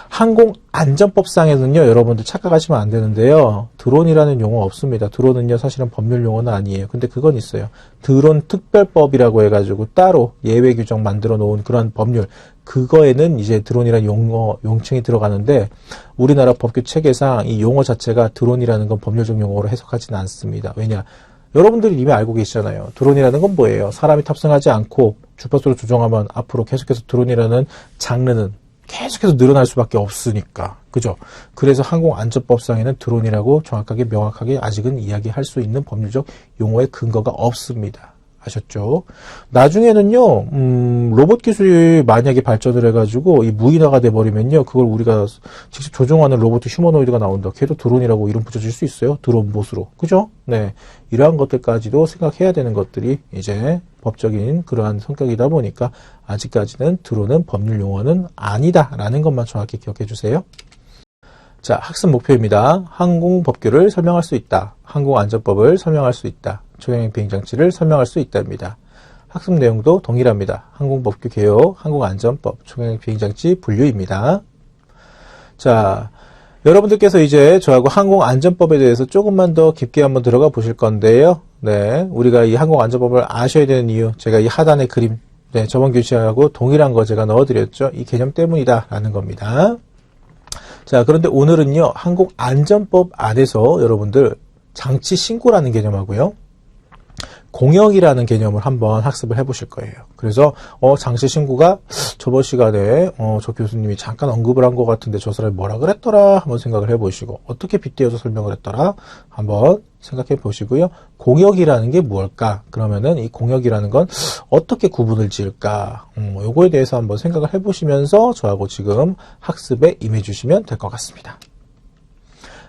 항공안전법상에는요, 여러분들 착각하시면 안 되는데요, 드론이라는 용어 없습니다. 드론은요, 사실은 법률 용어는 아니에요. 근데 그건 있어요. 드론 특별법이라고 해가지고 따로 예외 규정 만들어 놓은 그런 법률, 그거에는 이제 드론이라는 용어, 용칭이 들어가는데 우리나라 법규 체계상 이 용어 자체가 드론이라는 건 법률적 용어로 해석하지는 않습니다. 왜냐? 여러분들이 이미 알고 계시잖아요. 드론이라는 건 뭐예요? 사람이 탑승하지 않고 주파수를 조정하면 앞으로 계속해서 드론이라는 장르는 계속해서 늘어날 수밖에 없으니까. 그죠? 그래서 항공안전법상에는 드론이라고 정확하게 명확하게 아직은 이야기할 수 있는 법률적 용어의 근거가 없습니다. 아셨죠? 나중에는요, 로봇 기술이 만약에 발전을 해가지고 이 무인화가 돼버리면요, 그걸 우리가 직접 조종하는 로봇 휴머노이드가 나온다. 걔도 드론이라고 이름 붙여줄 수 있어요. 드론봇으로. 그죠? 네. 이러한 것들까지도 생각해야 되는 것들이 이제 법적인 그러한 성격이다 보니까 아직까지는 드론은 법률 용어는 아니다라는 것만 정확히 기억해 주세요. 자, 학습 목표입니다. 항공법규를 설명할 수 있다. 항공안전법을 설명할 수 있다. 초경량 비행장치를 설명할 수 있다입니다. 학습 내용도 동일합니다. 항공법규 개요, 항공안전법, 초경량 비행장치 분류입니다. 자, 여러분들께서 이제 저하고 항공안전법에 대해서 조금만 더 깊게 한번 들어가 보실 건데요. 네, 우리가 이 항공안전법을 아셔야 되는 이유, 제가 이 하단의 그림, 네, 저번 교시하고 동일한 거 제가 넣어드렸죠. 이 개념 때문이다라는 겁니다. 자, 그런데 오늘은요, 항공안전법 안에서 여러분들 장치 신고라는 개념하고요, 공역이라는 개념을 한번 학습을 해보실 거예요. 그래서 장치 신고가 저번 시간에 저 교수님이 잠깐 언급을 한 것 같은데 저 사람이 뭐라 그랬더라 한번 생각을 해보시고, 어떻게 빗대어서 설명을 했더라 한번 생각해 보시고요. 공역이라는 게 무엇일까? 그러면은 이 공역이라는 건 어떻게 구분을 지을까? 요거에 대해서 한번 생각을 해보시면서 저하고 지금 학습에 임해 주시면 될 것 같습니다.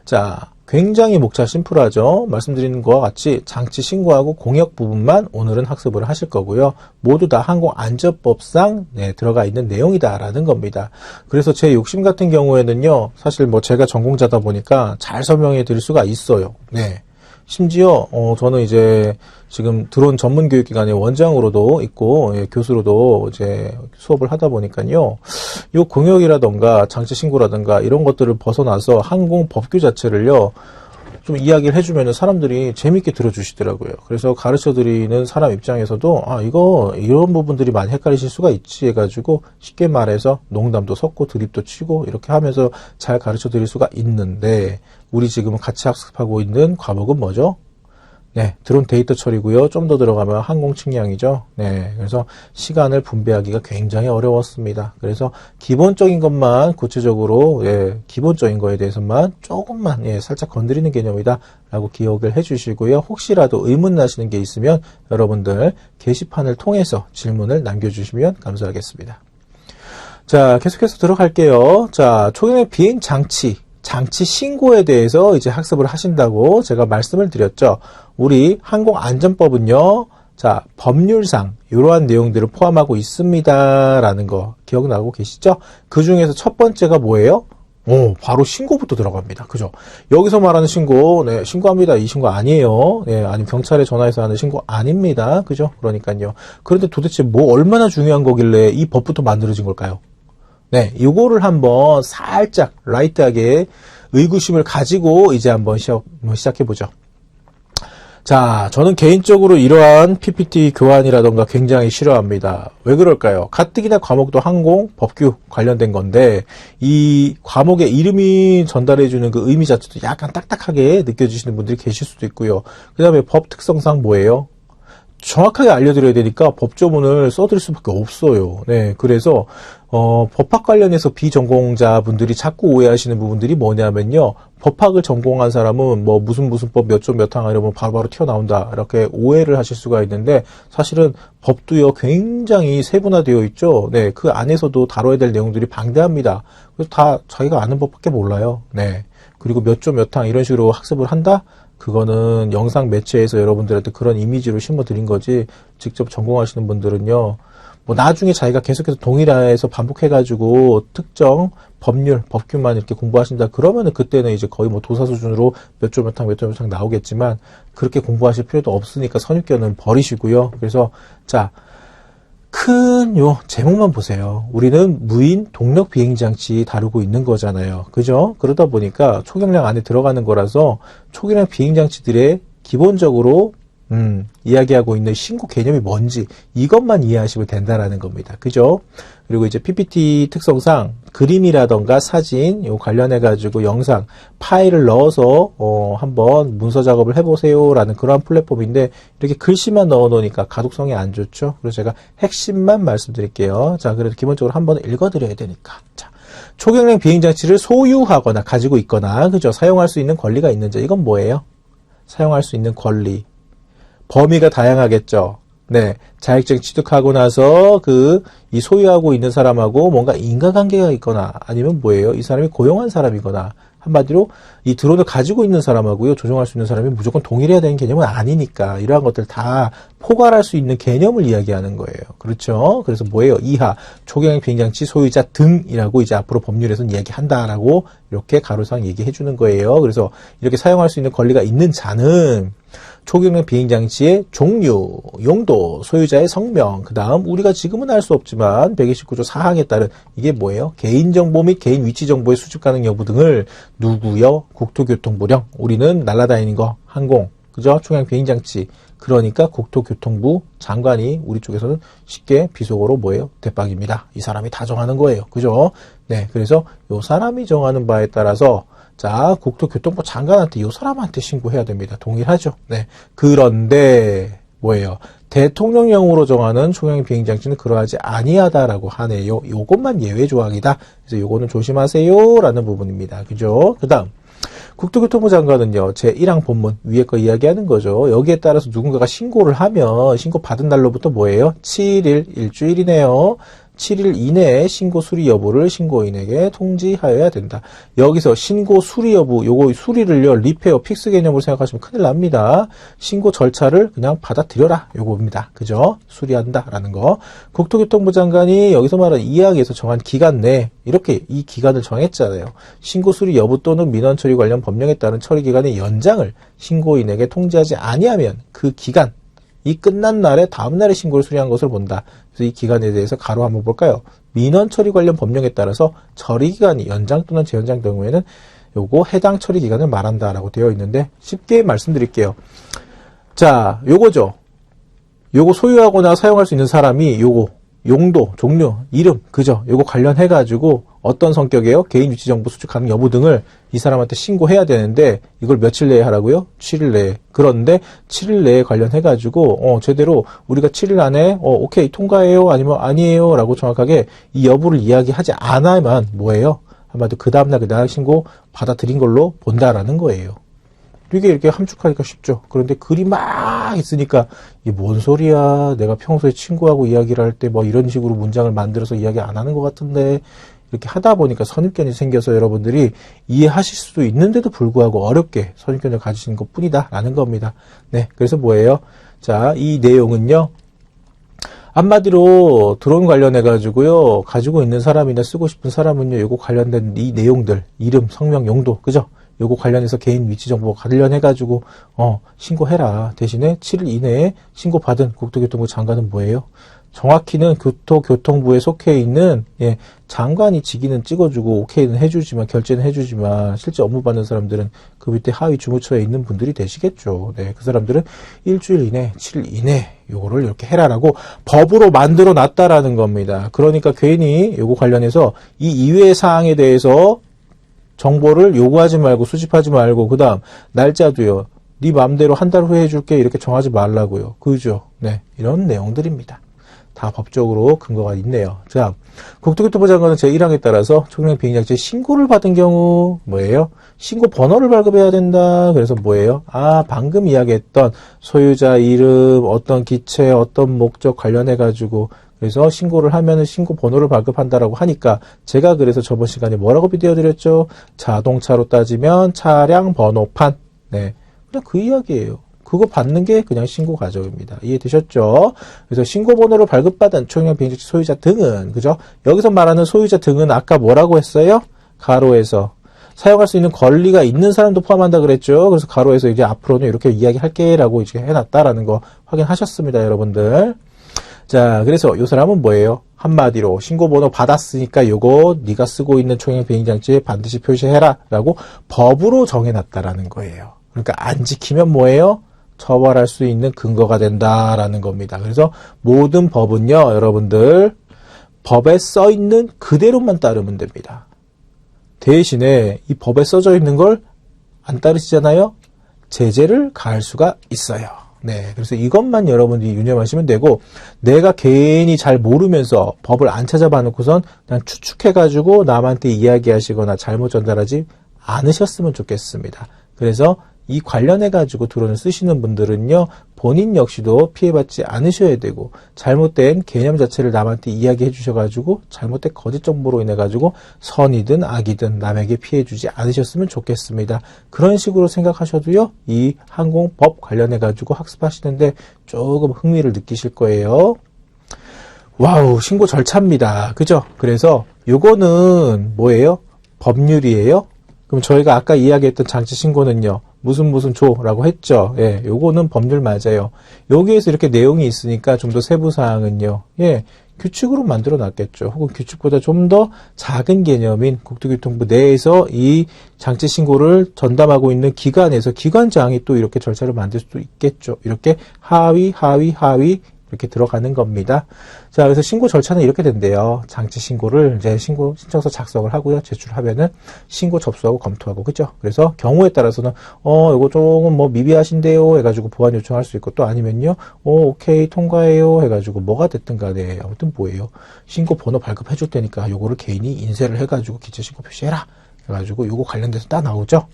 자, 굉장히 목차 심플하죠. 말씀드리는 것과 같이 장치 신고하고 공역 부분만 오늘은 학습을 하실 거고요. 모두 다 항공안전법상 들어가 있는 내용이다라는 겁니다. 그래서 제 욕심 같은 경우에는요, 사실 뭐 제가 전공자다 보니까 잘 설명해 드릴 수가 있어요. 네. 심지어 저는 이제 지금 드론 전문 교육기관의 원장으로도 있고 교수로도 이제 수업을 하다 보니까요, 요 공역이라던가 장치 신고라든가 이런 것들을 벗어나서 항공 법규 자체를요 좀 이야기를 해주면 사람들이 재밌게 들어주시더라고요. 그래서 가르쳐드리는 사람 입장에서도 이거 이런 부분들이 많이 헷갈리실 수가 있지 해가지고 쉽게 말해서 농담도 섞고 드립도 치고 이렇게 하면서 잘 가르쳐드릴 수가 있는데, 우리 지금 같이 학습하고 있는 과목은 뭐죠? 네, 드론 데이터 처리고요. 좀 더 들어가면 항공 측량이죠. 네, 그래서 시간을 분배하기가 굉장히 어려웠습니다. 그래서 기본적인 것만 구체적으로 기본적인 거에 대해서만 조금만 살짝 건드리는 개념이다라고 기억을 해주시고요. 혹시라도 의문 나시는 게 있으면 여러분들 게시판을 통해서 질문을 남겨주시면 감사하겠습니다. 자, 계속해서 들어갈게요. 자, 초경량 비행 장치 신고에 대해서 이제 학습을 하신다고 제가 말씀을 드렸죠. 우리 항공안전법은요, 자, 법률상 이러한 내용들을 포함하고 있습니다라는 거 기억나고 계시죠? 그 중에서 첫 번째가 뭐예요? 바로 신고부터 들어갑니다. 그죠? 여기서 말하는 신고, 네, 신고합니다. 이 신고 아니에요. 네, 아니면 경찰에 전화해서 하는 신고 아닙니다. 그죠? 그러니까요. 그런데 도대체 뭐 얼마나 중요한 거길래 이 법부터 만들어진 걸까요? 네, 요거를 한번 살짝 라이트하게 의구심을 가지고 이제 한번 시작해보죠. 자, 저는 개인적으로 이러한 PPT 교환이라던가 굉장히 싫어합니다. 왜 그럴까요? 가뜩이나 과목도 항공, 법규 관련된 건데 이 과목의 이름이 전달해주는 그 의미 자체도 약간 딱딱하게 느껴지시는 분들이 계실 수도 있고요. 그 다음에 법 특성상 뭐예요? 정확하게 알려드려야 되니까 법조문을 써드릴 수밖에 없어요. 네, 그래서 법학 관련해서 비전공자분들이 자꾸 오해하시는 부분들이 뭐냐면요. 법학을 전공한 사람은 뭐 무슨 법 몇 조 몇 항 이러면 바로바로 튀어나온다 이렇게 오해를 하실 수가 있는데 사실은 법도요 굉장히 세분화되어 있죠. 네, 그 안에서도 다뤄야 될 내용들이 방대합니다. 그래서 다 자기가 아는 법밖에 몰라요. 네, 그리고 몇 조 몇 항 이런 식으로 학습을 한다? 그거는 영상 매체에서 여러분들한테 그런 이미지로 심어드린 거지 직접 전공하시는 분들은요 뭐 나중에 자기가 계속해서 동일화해서 반복해가지고 특정 법률, 법규만 이렇게 공부하신다 그러면은 그때는 이제 거의 뭐 도사 수준으로 몇 조 몇 항 몇 조 몇 항 나오겠지만 그렇게 공부하실 필요도 없으니까 선입견은 버리시고요. 그래서 자, 큰 요 제목만 보세요. 우리는 무인 동력 비행장치 다루고 있는 거잖아요. 그죠? 그러다 보니까 초경량 안에 들어가는 거라서 초경량 비행장치들의 기본적으로 이야기하고 있는 신고 개념이 뭔지 이것만 이해하시면 된다라는 겁니다. 그죠? 그리고 이제 PPT 특성상 그림이라던가 사진 요 관련해 가지고 영상 파일을 넣어서 한번 문서 작업을 해보세요 라는 그러한 플랫폼인데 이렇게 글씨만 넣어 놓으니까 가독성이 안 좋죠. 그래서 제가 핵심만 말씀드릴게요. 자, 그래도 기본적으로 한번 읽어 드려야 되니까. 자, 초경량 비행장치를 소유하거나 가지고 있거나 그죠? 사용할 수 있는 권리가 있는 자. 이건 뭐예요? 사용할 수 있는 권리. 범위가 다양하겠죠. 네. 자격증 취득하고 나서 이 소유하고 있는 사람하고 뭔가 인과관계가 있거나 아니면 뭐예요? 이 사람이 고용한 사람이거나 한마디로 이 드론을 가지고 있는 사람하고요. 조종할 수 있는 사람이 무조건 동일해야 되는 개념은 아니니까 이러한 것들 다 포괄할 수 있는 개념을 이야기하는 거예요. 그렇죠? 그래서 뭐예요? 이하 초경량 비행장치 소유자 등이라고 이제 앞으로 법률에서는 이야기한다라고 이렇게 가로상 얘기해 주는 거예요. 그래서 이렇게 사용할 수 있는 권리가 있는 자는 초경량 비행장치의 종류, 용도, 소유자의 성명, 그 다음 우리가 지금은 알 수 없지만 129조 4항에 따른 이게 뭐예요? 개인정보 및 개인 위치 정보의 수집 가능 여부 등을 누구요? 국토교통부령. 우리는 날아다니는 거, 항공, 그죠? 초경량 비행장치. 그러니까 국토교통부 장관이 우리 쪽에서는 쉽게 비속어로 뭐예요? 대빵입니다. 이 사람이 다 정하는 거예요. 그죠? 네, 그래서 요 사람이 정하는 바에 따라서 자, 국토교통부 장관한테 이 사람한테 신고해야 됩니다. 동일하죠. 네. 그런데 뭐예요? 대통령령으로 정하는 초경량 비행장치는 그러하지 아니하다라고 하네요. 요것만 예외 조항이다. 그래서 요거는 조심하세요라는 부분입니다. 그죠? 그다음 국토교통부 장관은요, 제1항 본문 위에 거 이야기하는 거죠. 여기에 따라서 누군가가 신고를 하면 신고 받은 날로부터 뭐예요? 7일, 일주일이네요. 7일 이내에 신고 수리 여부를 신고인에게 통지하여야 된다. 여기서 신고 수리 여부, 요거 수리를요, 리페어, 픽스 개념으로 생각하시면 큰일 납니다. 신고 절차를 그냥 받아들여라. 요겁니다. 그죠? 수리한다라는 거. 국토교통부 장관이 여기서 말하는 이항에서 정한 기간 내에 이렇게 이 기간을 정했잖아요. 신고 수리 여부 또는 민원 처리 관련 법령에 따른 처리 기간의 연장을 신고인에게 통지하지 아니하면 그 기간, 이 끝난 날에 다음 날에 신고를 수리한 것을 본다. 그래서 이 기간에 대해서 가로 한번 볼까요? 민원 처리 관련 법령에 따라서 처리 기간이 연장 또는 재연장 경우에는 요거 해당 처리 기간을 말한다라고 되어 있는데 쉽게 말씀드릴게요. 자, 요거죠. 요거 소유하거나 사용할 수 있는 사람이 요거 용도, 종류, 이름, 그죠? 요거 관련해 가지고 어떤 성격이에요? 개인 위치 정보 수집 가능 여부 등을 이 사람한테 신고해야 되는데 이걸 며칠 내에 하라고요? 7일 내에. 그런데 7일 내에 관련해가지고 제대로 우리가 7일 안에 오케이 통과해요? 아니면 아니에요? 라고 정확하게 이 여부를 이야기하지 않아야만 뭐예요? 아마도 그 다음날 신고 받아들인 걸로 본다라는 거예요. 이게 이렇게 함축하니까 쉽죠. 그런데 글이 막 있으니까 이게 뭔 소리야. 내가 평소에 친구하고 이야기를 할 때 뭐 이런 식으로 문장을 만들어서 이야기 안 하는 것 같은데 이렇게 하다 보니까 선입견이 생겨서 여러분들이 이해하실 수도 있는데도 불구하고 어렵게 선입견을 가지시는 것 뿐이다 라는 겁니다. 네, 그래서 뭐예요? 자, 이 내용은요. 한마디로 드론 관련해가지고요. 가지고 있는 사람이나 쓰고 싶은 사람은요. 요거 관련된 이 내용들, 이름, 성명, 용도, 그죠? 요거 관련해서 개인 위치 정보 관련해가지고 신고해라. 대신에 7일 이내에 신고받은 국토교통부 장관은 뭐예요? 정확히는 교통부에 속해 있는 장관이 직위는 찍어주고 오케이는 해주지만 결제는 해주지만 실제 업무 받는 사람들은 그 밑에 하위 주무처에 있는 분들이 되시겠죠. 네, 그 사람들은 일주일 이내, 7일 이내 요거를 이렇게 해라라고 법으로 만들어 놨다라는 겁니다. 그러니까 괜히 요거 관련해서 이 이외의 사항에 대해서 정보를 요구하지 말고 수집하지 말고 그 다음 날짜도요. 네 마음대로 한 달 후에 해줄게 이렇게 정하지 말라고요. 그죠? 네, 이런 내용들입니다. 다 법적으로 근거가 있네요. 자, 국토교통부 장관은 제1항에 따라서 총량 비행장치 신고를 받은 경우 뭐예요? 신고 번호를 발급해야 된다. 그래서 뭐예요? 방금 이야기했던 소유자 이름, 어떤 기체, 어떤 목적 관련해가지고 그래서 신고를 하면은 신고 번호를 발급한다라고 하니까 제가 그래서 저번 시간에 뭐라고 비디오 드렸죠? 자동차로 따지면 차량 번호판. 네. 그냥 그 이야기예요. 그거 받는 게 그냥 신고 과정입니다. 이해되셨죠? 그래서 신고 번호를 발급받은 총량 비행장치 소유자 등은 그죠? 여기서 말하는 소유자 등은 아까 뭐라고 했어요? 가로에서 사용할 수 있는 권리가 있는 사람도 포함한다 그랬죠? 그래서 가로에서 이제 앞으로는 이렇게 이야기할게라고 이제 해놨다라는 거 확인하셨습니다, 여러분들. 자, 그래서 이 사람은 뭐예요? 한마디로 신고번호 받았으니까 요거 네가 쓰고 있는 총량 비행장치에 반드시 표시해라 라고 법으로 정해놨다라는 거예요. 그러니까 안 지키면 뭐예요? 처벌할 수 있는 근거가 된다라는 겁니다. 그래서 모든 법은요, 여러분들 법에 써 있는 그대로만 따르면 됩니다. 대신에 이 법에 써져 있는 걸 안 따르시잖아요? 제재를 가할 수가 있어요. 네, 그래서 이것만 여러분들이 유념하시면 되고 내가 괜히 잘 모르면서 법을 안 찾아봐 놓고선 그냥 추측해가지고 남한테 이야기하시거나 잘못 전달하지 않으셨으면 좋겠습니다. 그래서 이 관련해가지고 드론을 쓰시는 분들은요, 본인 역시도 피해받지 않으셔야 되고, 잘못된 개념 자체를 남한테 이야기해 주셔가지고, 잘못된 거짓 정보로 인해가지고, 선이든 악이든 남에게 피해주지 않으셨으면 좋겠습니다. 그런 식으로 생각하셔도요, 이 항공법 관련해가지고 학습하시는데 조금 흥미를 느끼실 거예요. 와우, 신고 절차입니다. 그죠? 그래서 요거는 뭐예요? 법률이에요? 그럼 저희가 아까 이야기했던 장치 신고는요, 무슨 조라고 했죠. 예, 요거는 법률 맞아요. 여기에서 이렇게 내용이 있으니까 좀 더 세부 사항은요. 예, 규칙으로 만들어 놨겠죠. 혹은 규칙보다 좀 더 작은 개념인 국토교통부 내에서 이 장치 신고를 전담하고 있는 기관에서 기관장이 또 이렇게 절차를 만들 수도 있겠죠. 이렇게 하위 이렇게 들어가는 겁니다. 자, 그래서 신고 절차는 이렇게 된대요. 장치 신고를 이제 신청서 작성을 하고요. 제출하면은 신고 접수하고 검토하고, 그죠? 그래서 경우에 따라서는, 이거 조금 뭐 미비하신데요. 해가지고 보완 요청할 수 있고, 또 아니면요. 오케이, 통과해요. 해가지고 뭐가 됐든 간에 아무튼 뭐예요. 신고 번호 발급해줄 테니까 요거를 개인이 인쇄를 해가지고 기체 신고 표시해라. 해가지고 요거 관련돼서 딱 나오죠.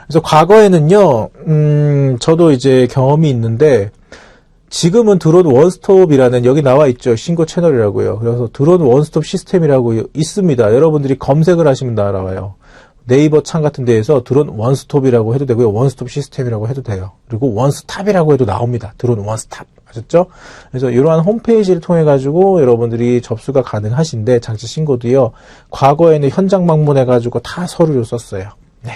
그래서 과거에는요, 저도 이제 경험이 있는데, 지금은 드론 원스톱이라는 여기 나와 있죠. 신고 채널이라고요. 그래서 드론 원스톱 시스템이라고 있습니다. 여러분들이 검색을 하시면 나와요. 네이버 창 같은 데에서 드론 원스톱이라고 해도 되고요. 원스톱 시스템이라고 해도 돼요. 그리고 원스탑이라고 해도 나옵니다. 드론 원스탑. 아셨죠? 그래서 이러한 홈페이지를 통해 가지고 여러분들이 접수가 가능하신데 장치 신고도요. 과거에는 현장 방문해 가지고 다 서류를 썼어요. 네.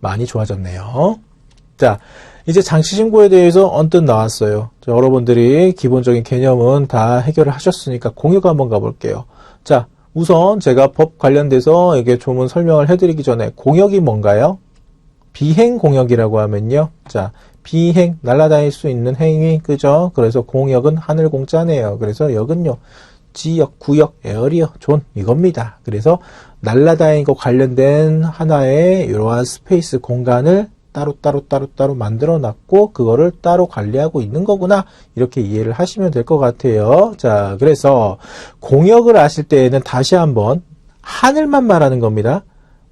많이 좋아졌네요. 자, 이제 장치 신고에 대해서 언뜻 나왔어요. 자, 여러분들이 기본적인 개념은 다 해결을 하셨으니까 공유가 한번 가볼게요. 자, 우선 제가 법 관련돼서 이게 조문 설명을 해드리기 전에 공역이 뭔가요? 비행 공역이라고 하면요. 자, 비행, 날아다닐 수 있는 행위, 그죠? 그래서 공역은 하늘 공짜네요. 그래서 역은요. 지역, 구역, 에어리어, 존 이겁니다. 그래서 날아다니고 관련된 하나의 이러한 스페이스 공간을 따로 만들어 놨고 그거를 따로 관리하고 있는 거구나 이렇게 이해를 하시면 될 것 같아요. 자, 그래서 공역을 아실 때에는 다시 한번 하늘만 말하는 겁니다.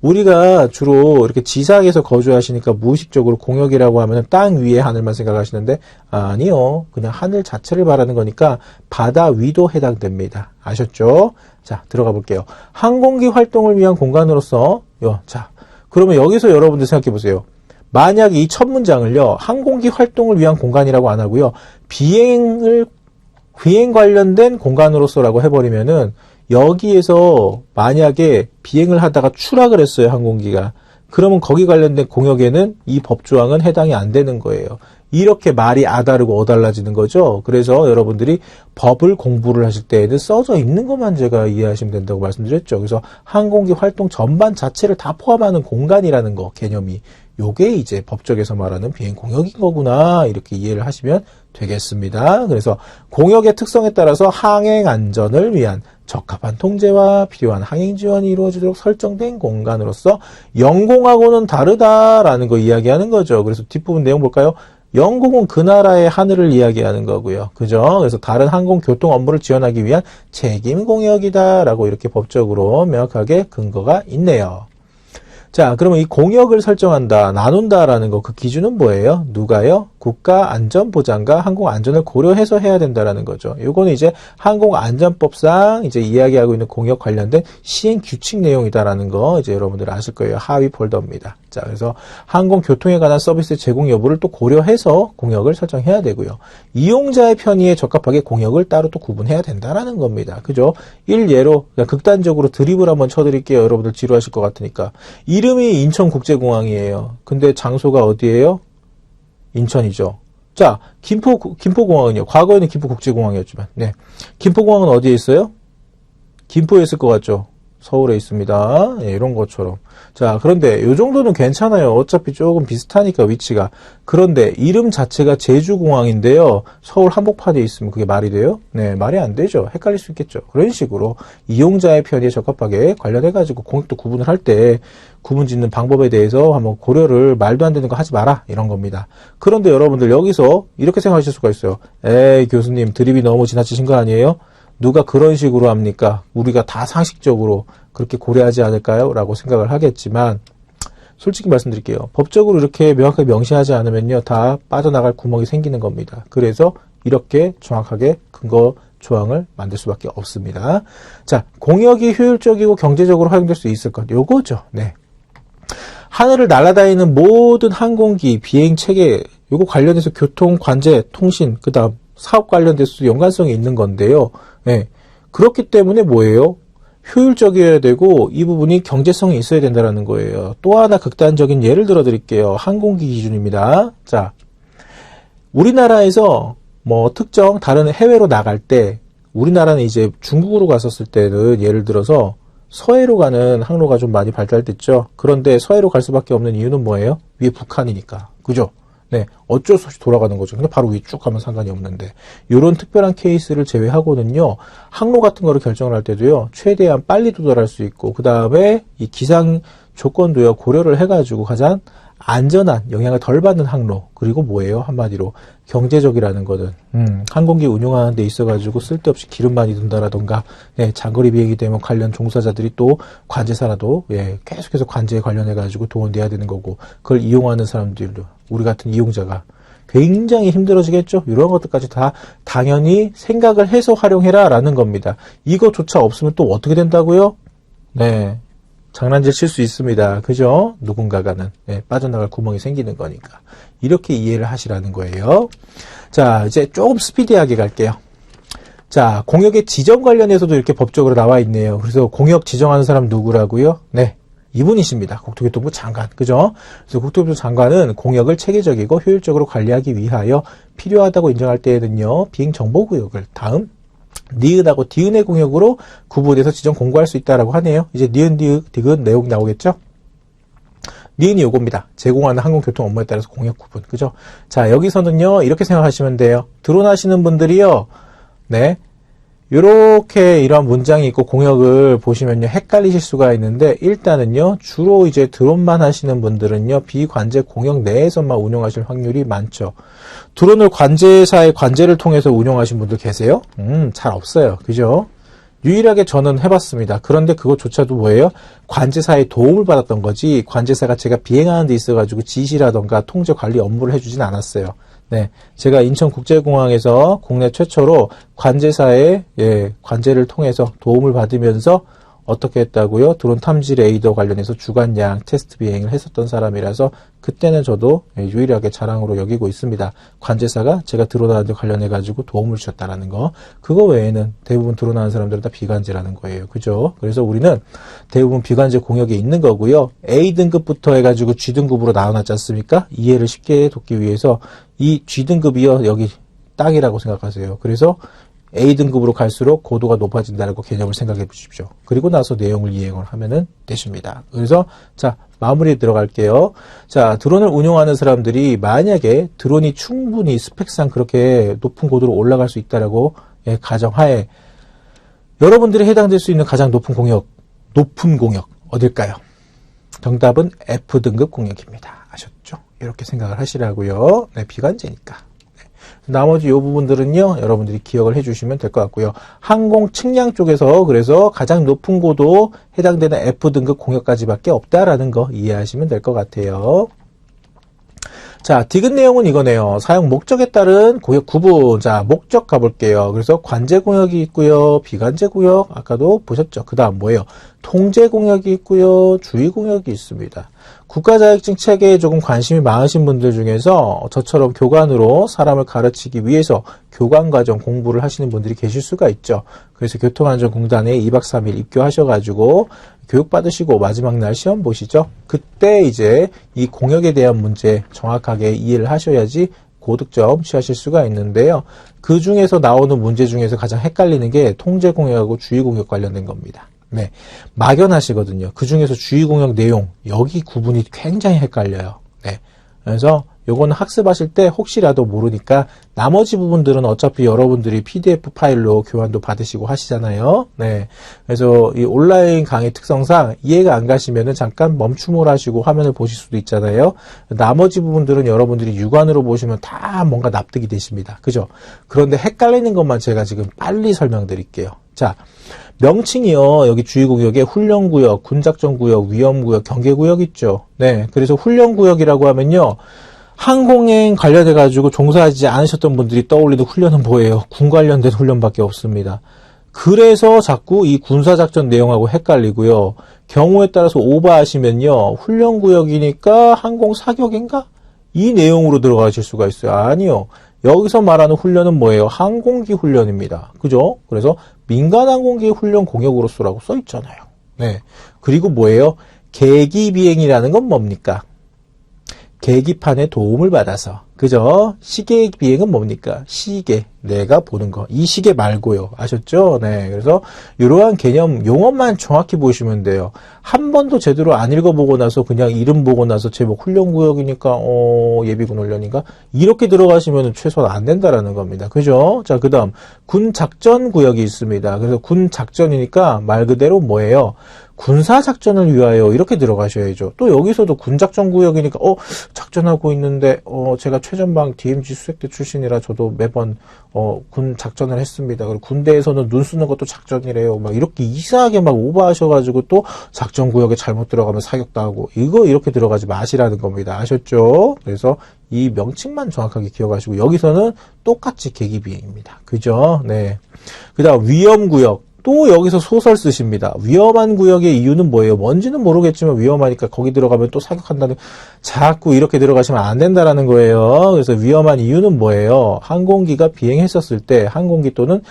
우리가 주로 이렇게 지상에서 거주하시니까 무의식적으로 공역이라고 하면 땅 위에 하늘만 생각하시는데 아니요. 그냥 하늘 자체를 말하는 거니까 바다 위도 해당됩니다. 아셨죠? 자, 들어가 볼게요. 항공기 활동을 위한 공간으로서 자, 그러면 여기서 여러분들 생각해 보세요. 만약에 이 첫 문장을요. 항공기 활동을 위한 공간이라고 안 하고요. 비행 관련된 공간으로서라고 해버리면은 여기에서 만약에 비행을 하다가 추락을 했어요, 항공기가. 그러면 거기 관련된 공역에는 이 법조항은 해당이 안 되는 거예요. 이렇게 말이 아다르고 어달라지는 거죠. 그래서 여러분들이 법을 공부를 하실 때에는 써져 있는 것만 제가 이해하시면 된다고 말씀드렸죠. 그래서 항공기 활동 전반 자체를 다 포함하는 공간이라는 거, 개념이. 요게 이제 법적에서 말하는 비행 공역인 거구나 이렇게 이해를 하시면 되겠습니다. 그래서 공역의 특성에 따라서 항행 안전을 위한 적합한 통제와 필요한 항행 지원이 이루어지도록 설정된 공간으로서 영공하고는 다르다라는 거 이야기하는 거죠. 그래서 뒷부분 내용 볼까요? 영공은 그 나라의 하늘을 이야기하는 거고요. 그죠? 그래서 다른 항공 교통 업무를 지원하기 위한 책임 공역이다라고 이렇게 법적으로 명확하게 근거가 있네요. 자, 그러면 이 공역을 설정한다, 나눈다라는 거, 그 기준은 뭐예요? 누가요? 국가안전보장과 항공안전을 고려해서 해야 된다라는 거죠. 요거는 이제 항공안전법상 이제 이야기하고 있는 공역 관련된 시행 규칙 내용이다라는 거 이제 여러분들 아실 거예요. 하위 폴더입니다. 자, 그래서 항공교통에 관한 서비스 제공 여부를 또 고려해서 공역을 설정해야 되고요. 이용자의 편의에 적합하게 공역을 따로 또 구분해야 된다라는 겁니다. 그죠? 일예로 그냥 극단적으로 드립을 한번 쳐드릴게요. 여러분들 지루하실 것 같으니까. 이름이 인천국제공항이에요. 근데 장소가 어디예요? 인천이죠. 자, 김포공항은요. 과거에는 김포국제공항이었지만, 네. 김포공항은 어디에 있어요? 김포에 있을 것 같죠? 서울에 있습니다. 예, 이런 것처럼. 자, 그런데 요 정도는 괜찮아요. 어차피 조금 비슷하니까 위치가. 그런데 이름 자체가 제주공항인데요. 서울 한복판에 있으면 그게 말이 돼요? 네, 말이 안 되죠. 헷갈릴 수 있겠죠. 그런 식으로 이용자의 편의에 적합하게 관련해가지고 공역도 구분을 할 때 구분 짓는 방법에 대해서 한번 고려를 말도 안 되는 거 하지 마라 이런 겁니다. 그런데 여러분들 여기서 이렇게 생각하실 수가 있어요. 에이, 교수님 드립이 너무 지나치신 거 아니에요? 누가 그런 식으로 합니까? 우리가 다 상식적으로 그렇게 고려하지 않을까요? 라고 생각을 하겠지만 솔직히 말씀드릴게요. 법적으로 이렇게 명확하게 명시하지 않으면요. 다 빠져나갈 구멍이 생기는 겁니다. 그래서 이렇게 정확하게 근거 조항을 만들 수밖에 없습니다. 자, 공역이 효율적이고 경제적으로 활용될 수 있을 것. 요거죠. 네. 하늘을 날아다니는 모든 항공기, 비행 체계, 요거 관련해서 교통, 관제, 통신, 그 다음 사업 관련돼서 연관성이 있는 건데요. 네. 그렇기 때문에 뭐예요? 효율적이어야 되고 이 부분이 경제성이 있어야 된다는 거예요. 또 하나 극단적인 예를 들어 드릴게요. 항공기 기준입니다. 자, 우리나라에서 뭐 특정 다른 해외로 나갈 때 우리나라는 이제 중국으로 갔었을 때는 예를 들어서 서해로 가는 항로가 좀 많이 발달됐죠. 그런데 서해로 갈 수밖에 없는 이유는 뭐예요? 위에 북한이니까. 그죠? 네, 어쩔 수 없이 돌아가는 거죠. 근데 바로 위쭉 가면 상관이 없는데 이런 특별한 케이스를 제외하고는요. 항로 같은 거를 결정을 할 때도요. 최대한 빨리 도달할 수 있고 그 다음에 이 기상 조건도요. 고려를 해가지고 가장 안전한 영향을 덜 받는 항로 그리고 뭐예요? 한마디로 경제적이라는 거는 항공기 운용하는 데 있어가지고 쓸데없이 기름 많이 든다라던가 네, 장거리 비행이 되면 관련 종사자들이 또 관제사라도 예, 계속해서 관제에 관련해가지고 돈을 내야 되는 거고 그걸 이용하는 사람들도 우리 같은 이용자가 굉장히 힘들어지겠죠. 이런 것들까지 다 당연히 생각을 해서 활용해라 라는 겁니다. 이거조차 없으면 또 어떻게 된다고요? 네. 장난질 칠 수 있습니다. 그죠? 누군가가는 네, 빠져나갈 구멍이 생기는 거니까. 이렇게 이해를 하시라는 거예요. 자, 이제 조금 스피디하게 갈게요. 자, 공역의 지정 관련해서도 이렇게 법적으로 나와 있네요. 그래서 공역 지정하는 사람 누구라고요? 네, 이분이십니다. 국토교통부 장관. 그죠? 그래서 국토교통부 장관은 공역을 체계적이고 효율적으로 관리하기 위하여 필요하다고 인정할 때에는요, 비행정보구역을 다음 니은하고 디은의 공역으로 구분해서 지정 공고할 수 있다라고 하네요. 이제 니은, 디귿 내용 나오겠죠? 니은이 요겁니다. 제공하는 항공교통 업무에 따라서 공역 구분. 그죠? 자, 여기서는요, 이렇게 생각하시면 돼요. 드론 하시는 분들이요, 네. 요렇게 이런 문장이 있고 공역을 보시면요, 헷갈리실 수가 있는데, 일단은요, 주로 이제 드론만 하시는 분들은요, 비관제 공역 내에서만 운용하실 확률이 많죠. 드론을 관제사의 관제를 통해서 운용하신 분들 계세요? 잘 없어요. 그죠? 유일하게 저는 해봤습니다. 그런데 그것조차도 뭐예요? 관제사의 도움을 받았던 거지, 관제사가 제가 비행하는 데 있어가지고 지시라던가 통제 관리 업무를 해주진 않았어요. 네, 제가 인천국제공항에서 국내 최초로 관제사의 관제를 통해서 도움을 받으면서 어떻게 했다고요? 드론 탐지 레이더 관련해서 주간양 테스트 비행을 했었던 사람이라서 그때는 저도 유일하게 자랑으로 여기고 있습니다. 관제사가 제가 드론하는 데 관련해가지고 도움을 주셨다라는 거. 그거 외에는 대부분 드론하는 사람들은 다 비관제라는 거예요. 그죠? 그래서 우리는 대부분 비관제 공역에 있는 거고요. A등급부터 해가지고 G등급으로 나눠놨지 않습니까? 이해를 쉽게 돕기 위해서 이 G등급이요, 여기 딱이라고 생각하세요. 그래서 A등급으로 갈수록 고도가 높아진다고 개념을 생각해 보십시오. 그리고 나서 내용을 이행을 하면은 되십니다. 그래서 자, 마무리에 들어갈게요. 자, 드론을 운용하는 사람들이 만약에 드론이 충분히 스펙상 그렇게 높은 고도로 올라갈 수 있다라고 가정하에 여러분들이 해당될 수 있는 가장 높은 공역 어딜까요? 정답은 F등급 공역입니다. 아셨죠? 이렇게 생각을 하시라고요. 네, 비관제니까. 나머지 이 부분들은요, 여러분들이 기억을 해주시면 될 것 같고요. 항공 측량 쪽에서 그래서 가장 높은 고도 해당되는 F등급 공역까지밖에 없다라는 거 이해하시면 될 것 같아요. 자, 디귿 내용은 이거네요. 사용 목적에 따른 공역 구분. 자, 목적 가볼게요. 그래서 관제 공역이 있고요. 비관제 공역 아까도 보셨죠. 그 다음 뭐예요? 통제 공역이 있고요. 주의 공역이 있습니다. 국가자격증 체계에 조금 관심이 많으신 분들 중에서 저처럼 교관으로 사람을 가르치기 위해서 교관과정 공부를 하시는 분들이 계실 수가 있죠. 그래서 교통안전공단에 2박 3일 입교하셔가지고 교육받으시고 마지막 날 시험 보시죠. 그때 이제 이 공역에 대한 문제 정확하게 이해를 하셔야지 고득점 취하실 수가 있는데요. 그 중에서 나오는 문제 중에서 가장 헷갈리는 게 통제 공역하고 주의 공역 관련된 겁니다. 네, 막연하시거든요. 그 중에서 주의 공역 내용 여기 구분이 굉장히 헷갈려요. 네, 그래서 요거는 학습하실 때 혹시라도 모르니까 나머지 부분들은 어차피 여러분들이 PDF 파일로 교환도 받으시고 하시잖아요. 네, 그래서 이 온라인 강의 특성상 이해가 안 가시면은 잠깐 멈춤을 하시고 화면을 보실 수도 있잖아요. 나머지 부분들은 여러분들이 육안으로 보시면 다 뭔가 납득이 되십니다. 그죠? 그런데 헷갈리는 것만 제가 지금 빨리 설명드릴게요. 자, 명칭이요. 여기 주의구역에 훈련구역, 군작전구역, 위험구역, 경계구역 있죠. 네, 그래서 훈련구역이라고 하면요. 항공행 관련해가지고 종사하지 않으셨던 분들이 떠올리는 훈련은 뭐예요? 군 관련된 훈련밖에 없습니다. 그래서 자꾸 이 군사작전 내용하고 헷갈리고요. 경우에 따라서 오버하시면요. 훈련구역이니까 항공사격인가? 이 내용으로 들어가실 수가 있어요. 아니요. 여기서 말하는 훈련은 뭐예요? 항공기 훈련입니다. 그죠? 그래서 민간항공기 훈련 공역으로서라고 써있잖아요. 네. 그리고 뭐예요? 계기비행이라는 건 뭡니까? 계기판의 도움을 받아서. 그죠? 시계 비행은 뭡니까? 시계. 내가 보는 거. 이 시계 말고요. 아셨죠? 네. 그래서 이러한 개념, 용어만 정확히 보시면 돼요. 한 번도 제대로 안 읽어보고 나서 그냥 이름 보고 나서 제목 훈련구역이니까, 예비군 훈련인가? 이렇게 들어가시면 최소한 안 된다라는 겁니다. 그죠? 자, 그 다음, 군작전구역이 있습니다. 그래서 군작전이니까 말 그대로 뭐예요? 군사작전을 위하여 이렇게 들어가셔야죠. 또 여기서도 군작전구역이니까 작전하고 있는데 제가 최전방 DMZ 수색대 출신이라 저도 매번 군 작전을 했습니다. 그리고 군대에서는 눈 쓰는 것도 작전이래요. 막 이렇게 이상하게 막 오버하셔가지고 또 작전구역에 잘못 들어가면 사격당하고 이거 이렇게 들어가지 마시라는 겁니다. 아셨죠? 그래서 이 명칭만 정확하게 기억하시고 여기서는 똑같이 계기비행입니다. 그죠? 네. 그 다음 위험구역. 또 여기서 소설 쓰십니다. 위험한 구역의 이유는 뭐예요? 뭔지는 모르겠지만 위험하니까 거기 들어가면 또 사격한다는, 자꾸 이렇게 들어가시면 안 된다라는 거예요. 그래서 위험한 이유는 뭐예요? 항공기가 비행했었을 때 항공기 또는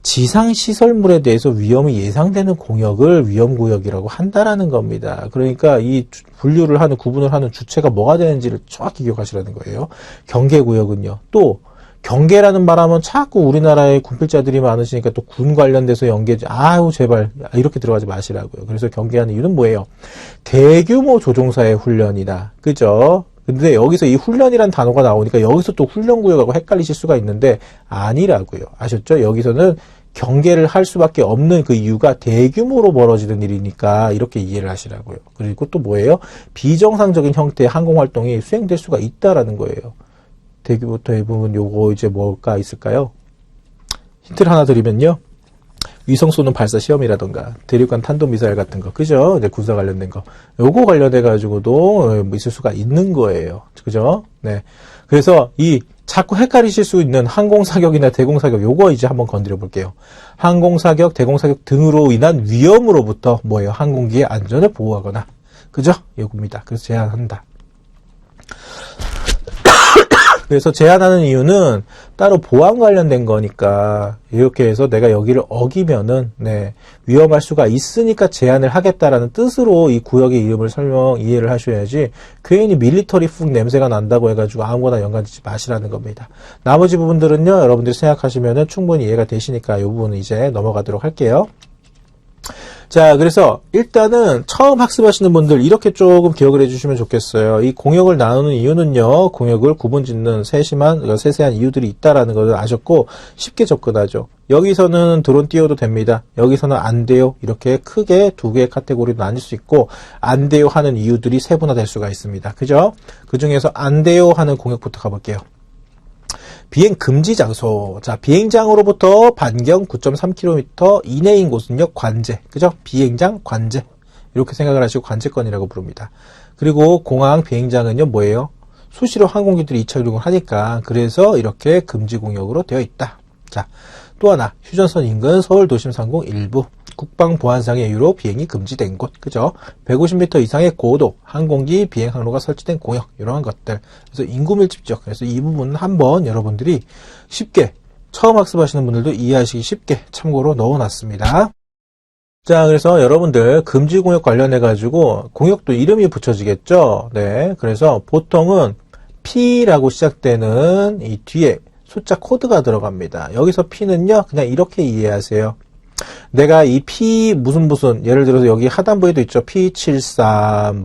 지상시설물에 대해서 위험이 예상되는 공역을 위험구역이라고 한다라는 겁니다. 그러니까 이 분류를 하는, 구분을 하는 주체가 뭐가 되는지를 정확히 기억하시라는 거예요. 경계구역은요. 또 경계라는 말하면 자꾸 우리나라에 군필자들이 많으시니까 또 군 관련돼서 아유 제발 이렇게 들어가지 마시라고요. 그래서 경계하는 이유는 뭐예요? 대규모 조종사의 훈련이다. 그죠? 근데 여기서 이 훈련이란 단어가 나오니까 여기서 또 훈련구역하고 헷갈리실 수가 있는데 아니라고요. 아셨죠? 여기서는 경계를 할 수밖에 없는 그 이유가 대규모로 벌어지는 일이니까 이렇게 이해를 하시라고요. 그리고 또 뭐예요? 비정상적인 형태의 항공활동이 수행될 수가 있다라는 거예요. 대부분 요거 이제 뭐가 있을까요? 힌트를 하나 드리면요. 위성 쏘는 발사 시험이라던가 대륙간 탄도미사일 같은 거, 그죠? 이제 군사 관련된 거, 요거 관련해 가지고도 있을 수가 있는 거예요, 그죠? 네. 그래서 이 자꾸 헷갈리실 수 있는 항공사격이나 대공사격, 요거 이제 한번 건드려 볼게요. 항공사격, 대공사격 등으로 인한 위험으로부터 뭐예요? 항공기의 안전을 보호하거나, 그죠? 요겁니다. 그래서 제한한다. 그래서 제한하는 이유는 따로 보안 관련된 거니까 이렇게 해서 내가 여기를 어기면은 위험할 수가 있으니까 제한을 하겠다라는 뜻으로 이 구역의 이름을 이해를 하셔야지 괜히 밀리터리 풍 냄새가 난다고 해가지고 아무거나 연관짓지 마시라는 겁니다. 나머지 부분들은요, 여러분들이 생각하시면은 충분히 이해가 되시니까 이 부분은 이제 넘어가도록 할게요. 자, 그래서 일단은 처음 학습하시는 분들 이렇게 조금 기억을 해주시면 좋겠어요. 이 공역을 나누는 이유는요, 공역을 구분짓는 세세한 이유들이 있다라는 것을 아셨고 쉽게 접근하죠. 여기서는 드론 띄워도 됩니다. 여기서는 안 돼요. 이렇게 크게 두 개의 카테고리로 나뉠 수 있고, 안 돼요 하는 이유들이 세분화될 수가 있습니다. 그죠? 그 중에서 안 돼요 하는 공역부터 가볼게요. 비행 금지 장소. 자, 비행장으로부터 반경 9.3km 이내인 곳은요, 관제. 그죠? 비행장, 관제. 이렇게 생각을 하시고 관제권이라고 부릅니다. 그리고 공항, 비행장은요, 뭐예요? 수시로 항공기들이 2차 이동을 하니까, 그래서 이렇게 금지 공역으로 되어 있다. 자, 또 하나, 휴전선 인근 서울 도심 상공 일부. 국방보안상의 이유로 비행이 금지된 곳, 그죠? 150m 이상의 고도, 항공기 비행 항로가 설치된 공역, 이러한 것들. 그래서 인구 밀집지역. 그래서 이 부분은 한번 여러분들이 쉽게, 처음 학습하시는 분들도 이해하시기 쉽게 참고로 넣어놨습니다. 자, 그래서 여러분들 금지 공역 관련해가지고 공역도 이름이 붙여지겠죠? 네. 그래서 보통은 P라고 시작되는 이 뒤에 숫자 코드가 들어갑니다. 여기서 P는요, 그냥 이렇게 이해하세요. 내가 이 P 무슨 예를 들어서 여기 하단부에도 있죠. P73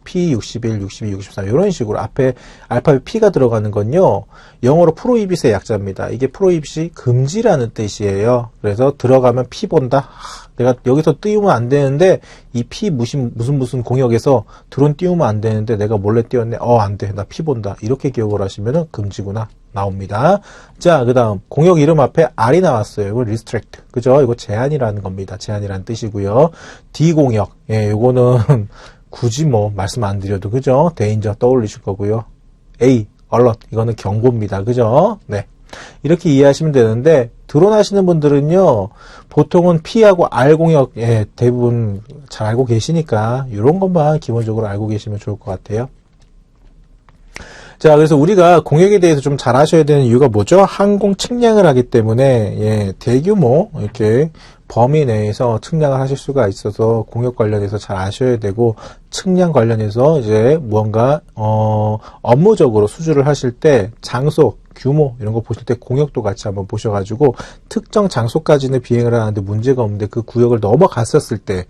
P61, 62, 63 이런 식으로 앞에 알파벳 P가 들어가는 건요. 영어로 프로히빗의 약자입니다. 이게 프로히빗이 금지라는 뜻이에요. 그래서 들어가면 P 본다. 내가 여기서 띄우면 안 되는데 이 P 무슨 공역에서 드론 띄우면 안 되는데 내가 몰래 띄웠네. 안 돼. 나 P 본다. 이렇게 기억을 하시면은 금지구나. 나옵니다. 자, 그 다음 공역 이름 앞에 R이 나왔어요. 이거 restrict. 그죠? 이거 제한이라는 겁니다. 제한이라는 뜻이고요. D 공역. 예, 요거는 굳이 말씀 안 드려도 그죠? danger 떠올리실 거고요. A, alert. 이거는 경고입니다. 그죠? 네. 이렇게 이해하시면 되는데 드론 하시는 분들은요, 보통은 P하고 R 공역 대부분 잘 알고 계시니까 이런 것만 기본적으로 알고 계시면 좋을 것 같아요. 자, 그래서 우리가 공역에 대해서 좀 잘 아셔야 되는 이유가 뭐죠? 항공 측량을 하기 때문에 대규모 이렇게 범위 내에서 측량을 하실 수가 있어서 공역 관련해서 잘 아셔야 되고, 측량 관련해서 이제 무언가 업무적으로 수주를 하실 때 장소, 규모 이런 거 보실 때 공역도 같이 한번 보셔가지고 특정 장소까지는 비행을 하는데 문제가 없는데 그 구역을 넘어갔었을 때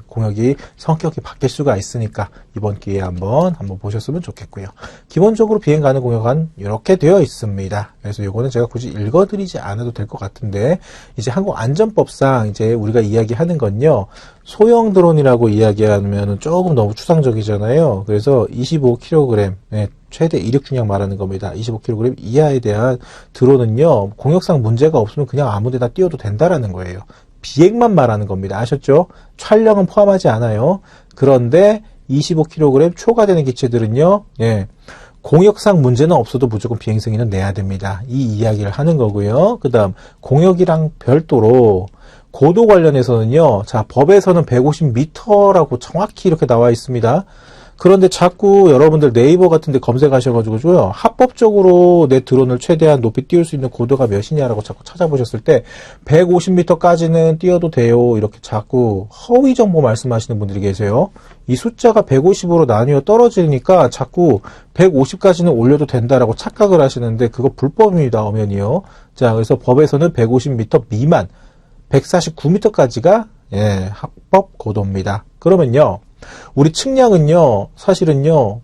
공역이 성격이 바뀔 수가 있으니까 이번 기회에 한번 보셨으면 좋겠고요. 기본적으로 비행 가능 공역은 이렇게 되어 있습니다. 그래서 이거는 제가 굳이 읽어드리지 않아도 될 것 같은데, 이제 항공안전법상 이제 우리가 이야기하는 건요, 소형 드론이라고 이야기하면 조금 너무 추상적이잖아요. 그래서 25kg, 최대 이륙 중량 말하는 겁니다. 25kg 이하에 대한 드론은요, 공역상 문제가 없으면 그냥 아무데나 띄워도 된다라는 거예요. 비행만 말하는 겁니다. 아셨죠? 촬영은 포함하지 않아요. 그런데 25kg 초과되는 기체들은요, 공역상 문제는 없어도 무조건 비행 승인은 내야 됩니다. 이 이야기를 하는 거고요. 그 다음 공역이랑 별도로 고도 관련해서는요, 자, 법에서는 150m라고 정확히 이렇게 나와 있습니다. 그런데 자꾸 여러분들 네이버 같은 데 검색하셔가지고요, 합법적으로 내 드론을 최대한 높이 띄울 수 있는 고도가 몇이냐라고 자꾸 찾아보셨을 때 150m까지는 띄워도 돼요, 이렇게 자꾸 허위 정보 말씀하시는 분들이 계세요. 이 숫자가 150으로 나뉘어 떨어지니까 자꾸 150까지는 올려도 된다라고 착각을 하시는데 그거 불법입니다, 엄연히요. 자, 그래서 법에서는 150m 미만 149m까지가 합법 고도입니다. 그러면요, 우리 측량은요, 사실은요,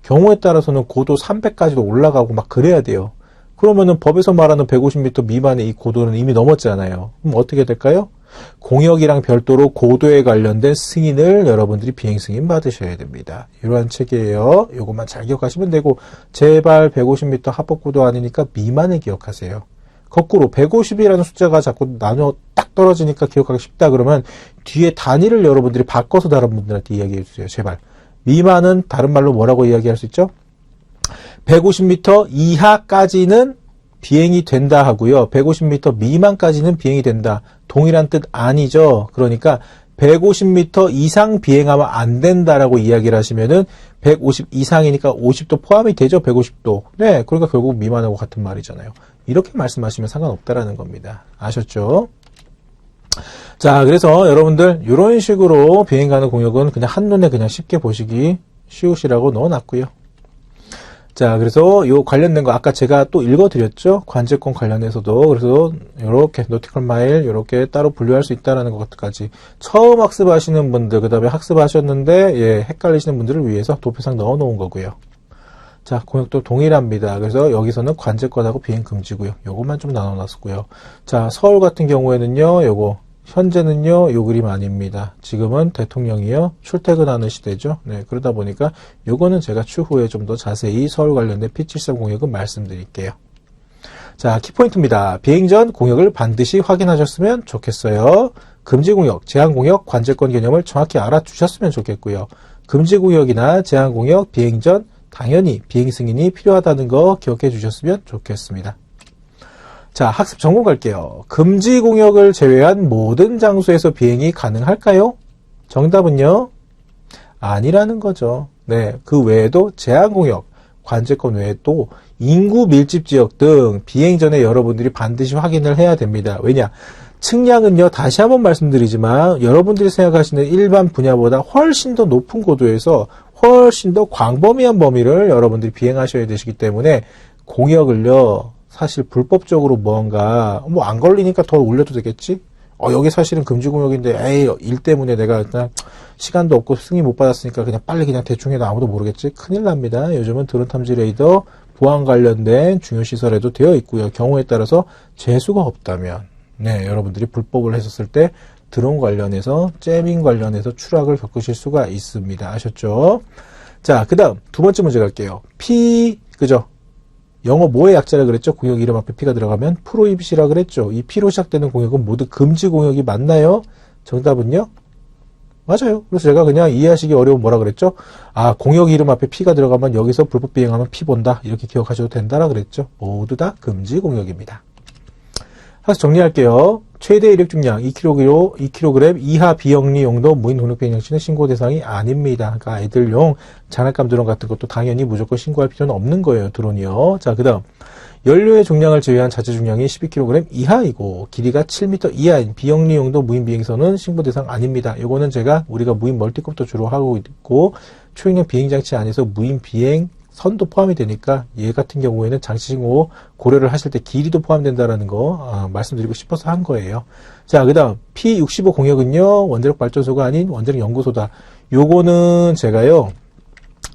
경우에 따라서는 고도 300까지도 올라가고 막 그래야 돼요. 그러면은 법에서 말하는 150m 미만의 이 고도는 이미 넘었잖아요. 그럼 어떻게 될까요? 공역이랑 별도로 고도에 관련된 승인을 여러분들이 비행 승인 받으셔야 됩니다. 이러한 책이에요. 요것만 잘 기억하시면 되고, 제발 150m 합법고도 아니니까 미만을 기억하세요. 거꾸로 150이라는 숫자가 자꾸 나눠 딱 떨어지니까 기억하기 쉽다 그러면 뒤에 단위를 여러분들이 바꿔서 다른 분들한테 이야기해 주세요. 제발. 미만은 다른 말로 뭐라고 이야기할 수 있죠? 150m 이하까지는 비행이 된다 하고요. 150m 미만까지는 비행이 된다. 동일한 뜻 아니죠. 그러니까 150m 이상 비행하면 안 된다라고 이야기를 하시면은 150 이상이니까 50도 포함이 되죠. 150도. 네, 그러니까 결국 미만하고 같은 말이잖아요. 이렇게 말씀하시면 상관없다라는 겁니다. 아셨죠? 자, 그래서 여러분들 이런 식으로 비행 가능 공역은 그냥 한눈에 그냥 쉽게 보시기 쉬우시라고 넣어놨고요. 자, 그래서 요 관련된 거 아까 제가 또 읽어드렸죠. 관제권 관련해서도. 그래서 요렇게 노티컬 마일 요렇게 따로 분류할 수 있다라는 것까지 처음 학습하시는 분들, 그 다음에 학습하셨는데 예, 헷갈리시는 분들을 위해서 도표상 넣어 놓은 거고요. 자, 공역도 동일합니다. 그래서 여기서는 관제권하고 비행 금지고요. 요것만 좀 나눠 놨고요. 자, 서울 같은 경우에는요. 요거 현재는요, 요 그림 아닙니다. 지금은 대통령이요, 출퇴근하는 시대죠. 네, 그러다 보니까 요거는 제가 추후에 좀 더 자세히 서울 관련된 P73 공역은 말씀드릴게요. 자, 키포인트입니다. 비행 전 공역을 반드시 확인하셨으면 좋겠어요. 금지 공역, 제한 공역, 관제권 개념을 정확히 알아두셨으면 좋겠고요. 금지 공역이나 제한 공역, 비행 전 당연히 비행 승인이 필요하다는 거 기억해 주셨으면 좋겠습니다. 자, 학습 전공 갈게요. 금지 공역을 제외한 모든 장소에서 비행이 가능할까요? 정답은요? 아니라는 거죠. 네, 그 외에도 제한 공역, 관제권 외에도 인구 밀집 지역 등 비행 전에 여러분들이 반드시 확인을 해야 됩니다. 왜냐? 측량은요, 다시 한번 말씀드리지만 여러분들이 생각하시는 일반 분야보다 훨씬 더 높은 고도에서 훨씬 더 광범위한 범위를 여러분들이 비행하셔야 되시기 때문에 공역을요, 사실 불법적으로 뭔가 뭐 안 걸리니까 더 올려도 되겠지? 여기 사실은 금지구역인데 에이 일 때문에 내가 그냥 시간도 없고 승인 못 받았으니까 그냥 빨리 그냥 대충 해도 아무도 모르겠지? 큰일 납니다. 요즘은 드론 탐지 레이더 보안 관련된 중요 시설에도 되어 있고요. 경우에 따라서 재수가 없다면 네, 여러분들이 불법을 했었을 때 드론 관련해서 재밍 관련해서 추락을 겪으실 수가 있습니다. 아셨죠? 자, 그 다음 두 번째 문제 갈게요. 그죠? 영어 뭐의 약자라 그랬죠? 공역 이름 앞에 P가 들어가면 프로이빗이라 그랬죠? 이 P로 시작되는 공역은 모두 금지 공역이 맞나요? 정답은요? 맞아요. 그래서 제가 그냥 이해하시기 어려운 뭐라 그랬죠? 아, 공역 이름 앞에 P가 들어가면 여기서 불법 비행하면 P 본다. 이렇게 기억하셔도 된다라 그랬죠? 모두 다 금지 공역입니다. 그래서 정리할게요. 최대 이력 중량 2kg 이하 비영리 용도 무인 동력 비행 장치는 신고 대상이 아닙니다. 그러니까 애들용 장난감 드론 같은 것도 당연히 무조건 신고할 필요는 없는 거예요. 드론이요. 자, 그 다음 연료의 중량을 제외한 자체 중량이 12kg 이하이고 길이가 7m 이하인 비영리 용도 무인 비행선은 신고 대상 아닙니다. 요거는 제가 우리가 무인 멀티콥터 주로 하고 있고 초역량 비행 장치 안에서 무인 비행 선도 포함이 되니까 얘 같은 경우에는 장치 신고 고려를 하실 때 길이도 포함된다라는 거 말씀드리고 싶어서 한 거예요. 자, 그 다음 P65 공역은요, 원자력 발전소가 아닌 원자력 연구소다. 요거는 제가요,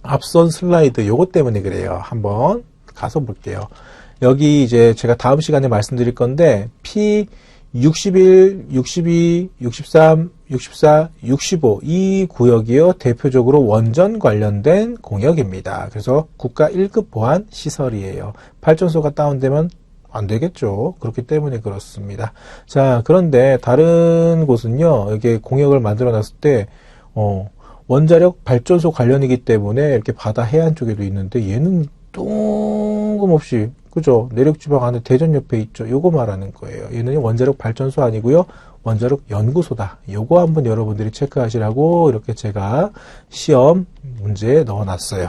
앞선 슬라이드 요거 때문에 그래요. 한번 가서 볼게요. 여기 이제 제가 다음 시간에 말씀드릴 건데 P61, 62, 63, 64, 65 이 구역이요, 대표적으로 원전 관련된 공역입니다. 그래서 국가 1급 보안 시설이에요. 발전소가 다운되면 안 되겠죠. 그렇기 때문에 그렇습니다. 자, 그런데 다른 곳은요, 이게 공역을 만들어 놨을 때 원자력 발전소 관련이기 때문에 이렇게 바다 해안 쪽에도 있는데 얘는 뜬금없이 그죠? 내륙지방 안에 대전 옆에 있죠. 요거 말하는 거예요. 얘는 원자력 발전소 아니고요, 원자력 연구소다. 요거 한번 여러분들이 체크하시라고 이렇게 제가 시험 문제에 넣어놨어요.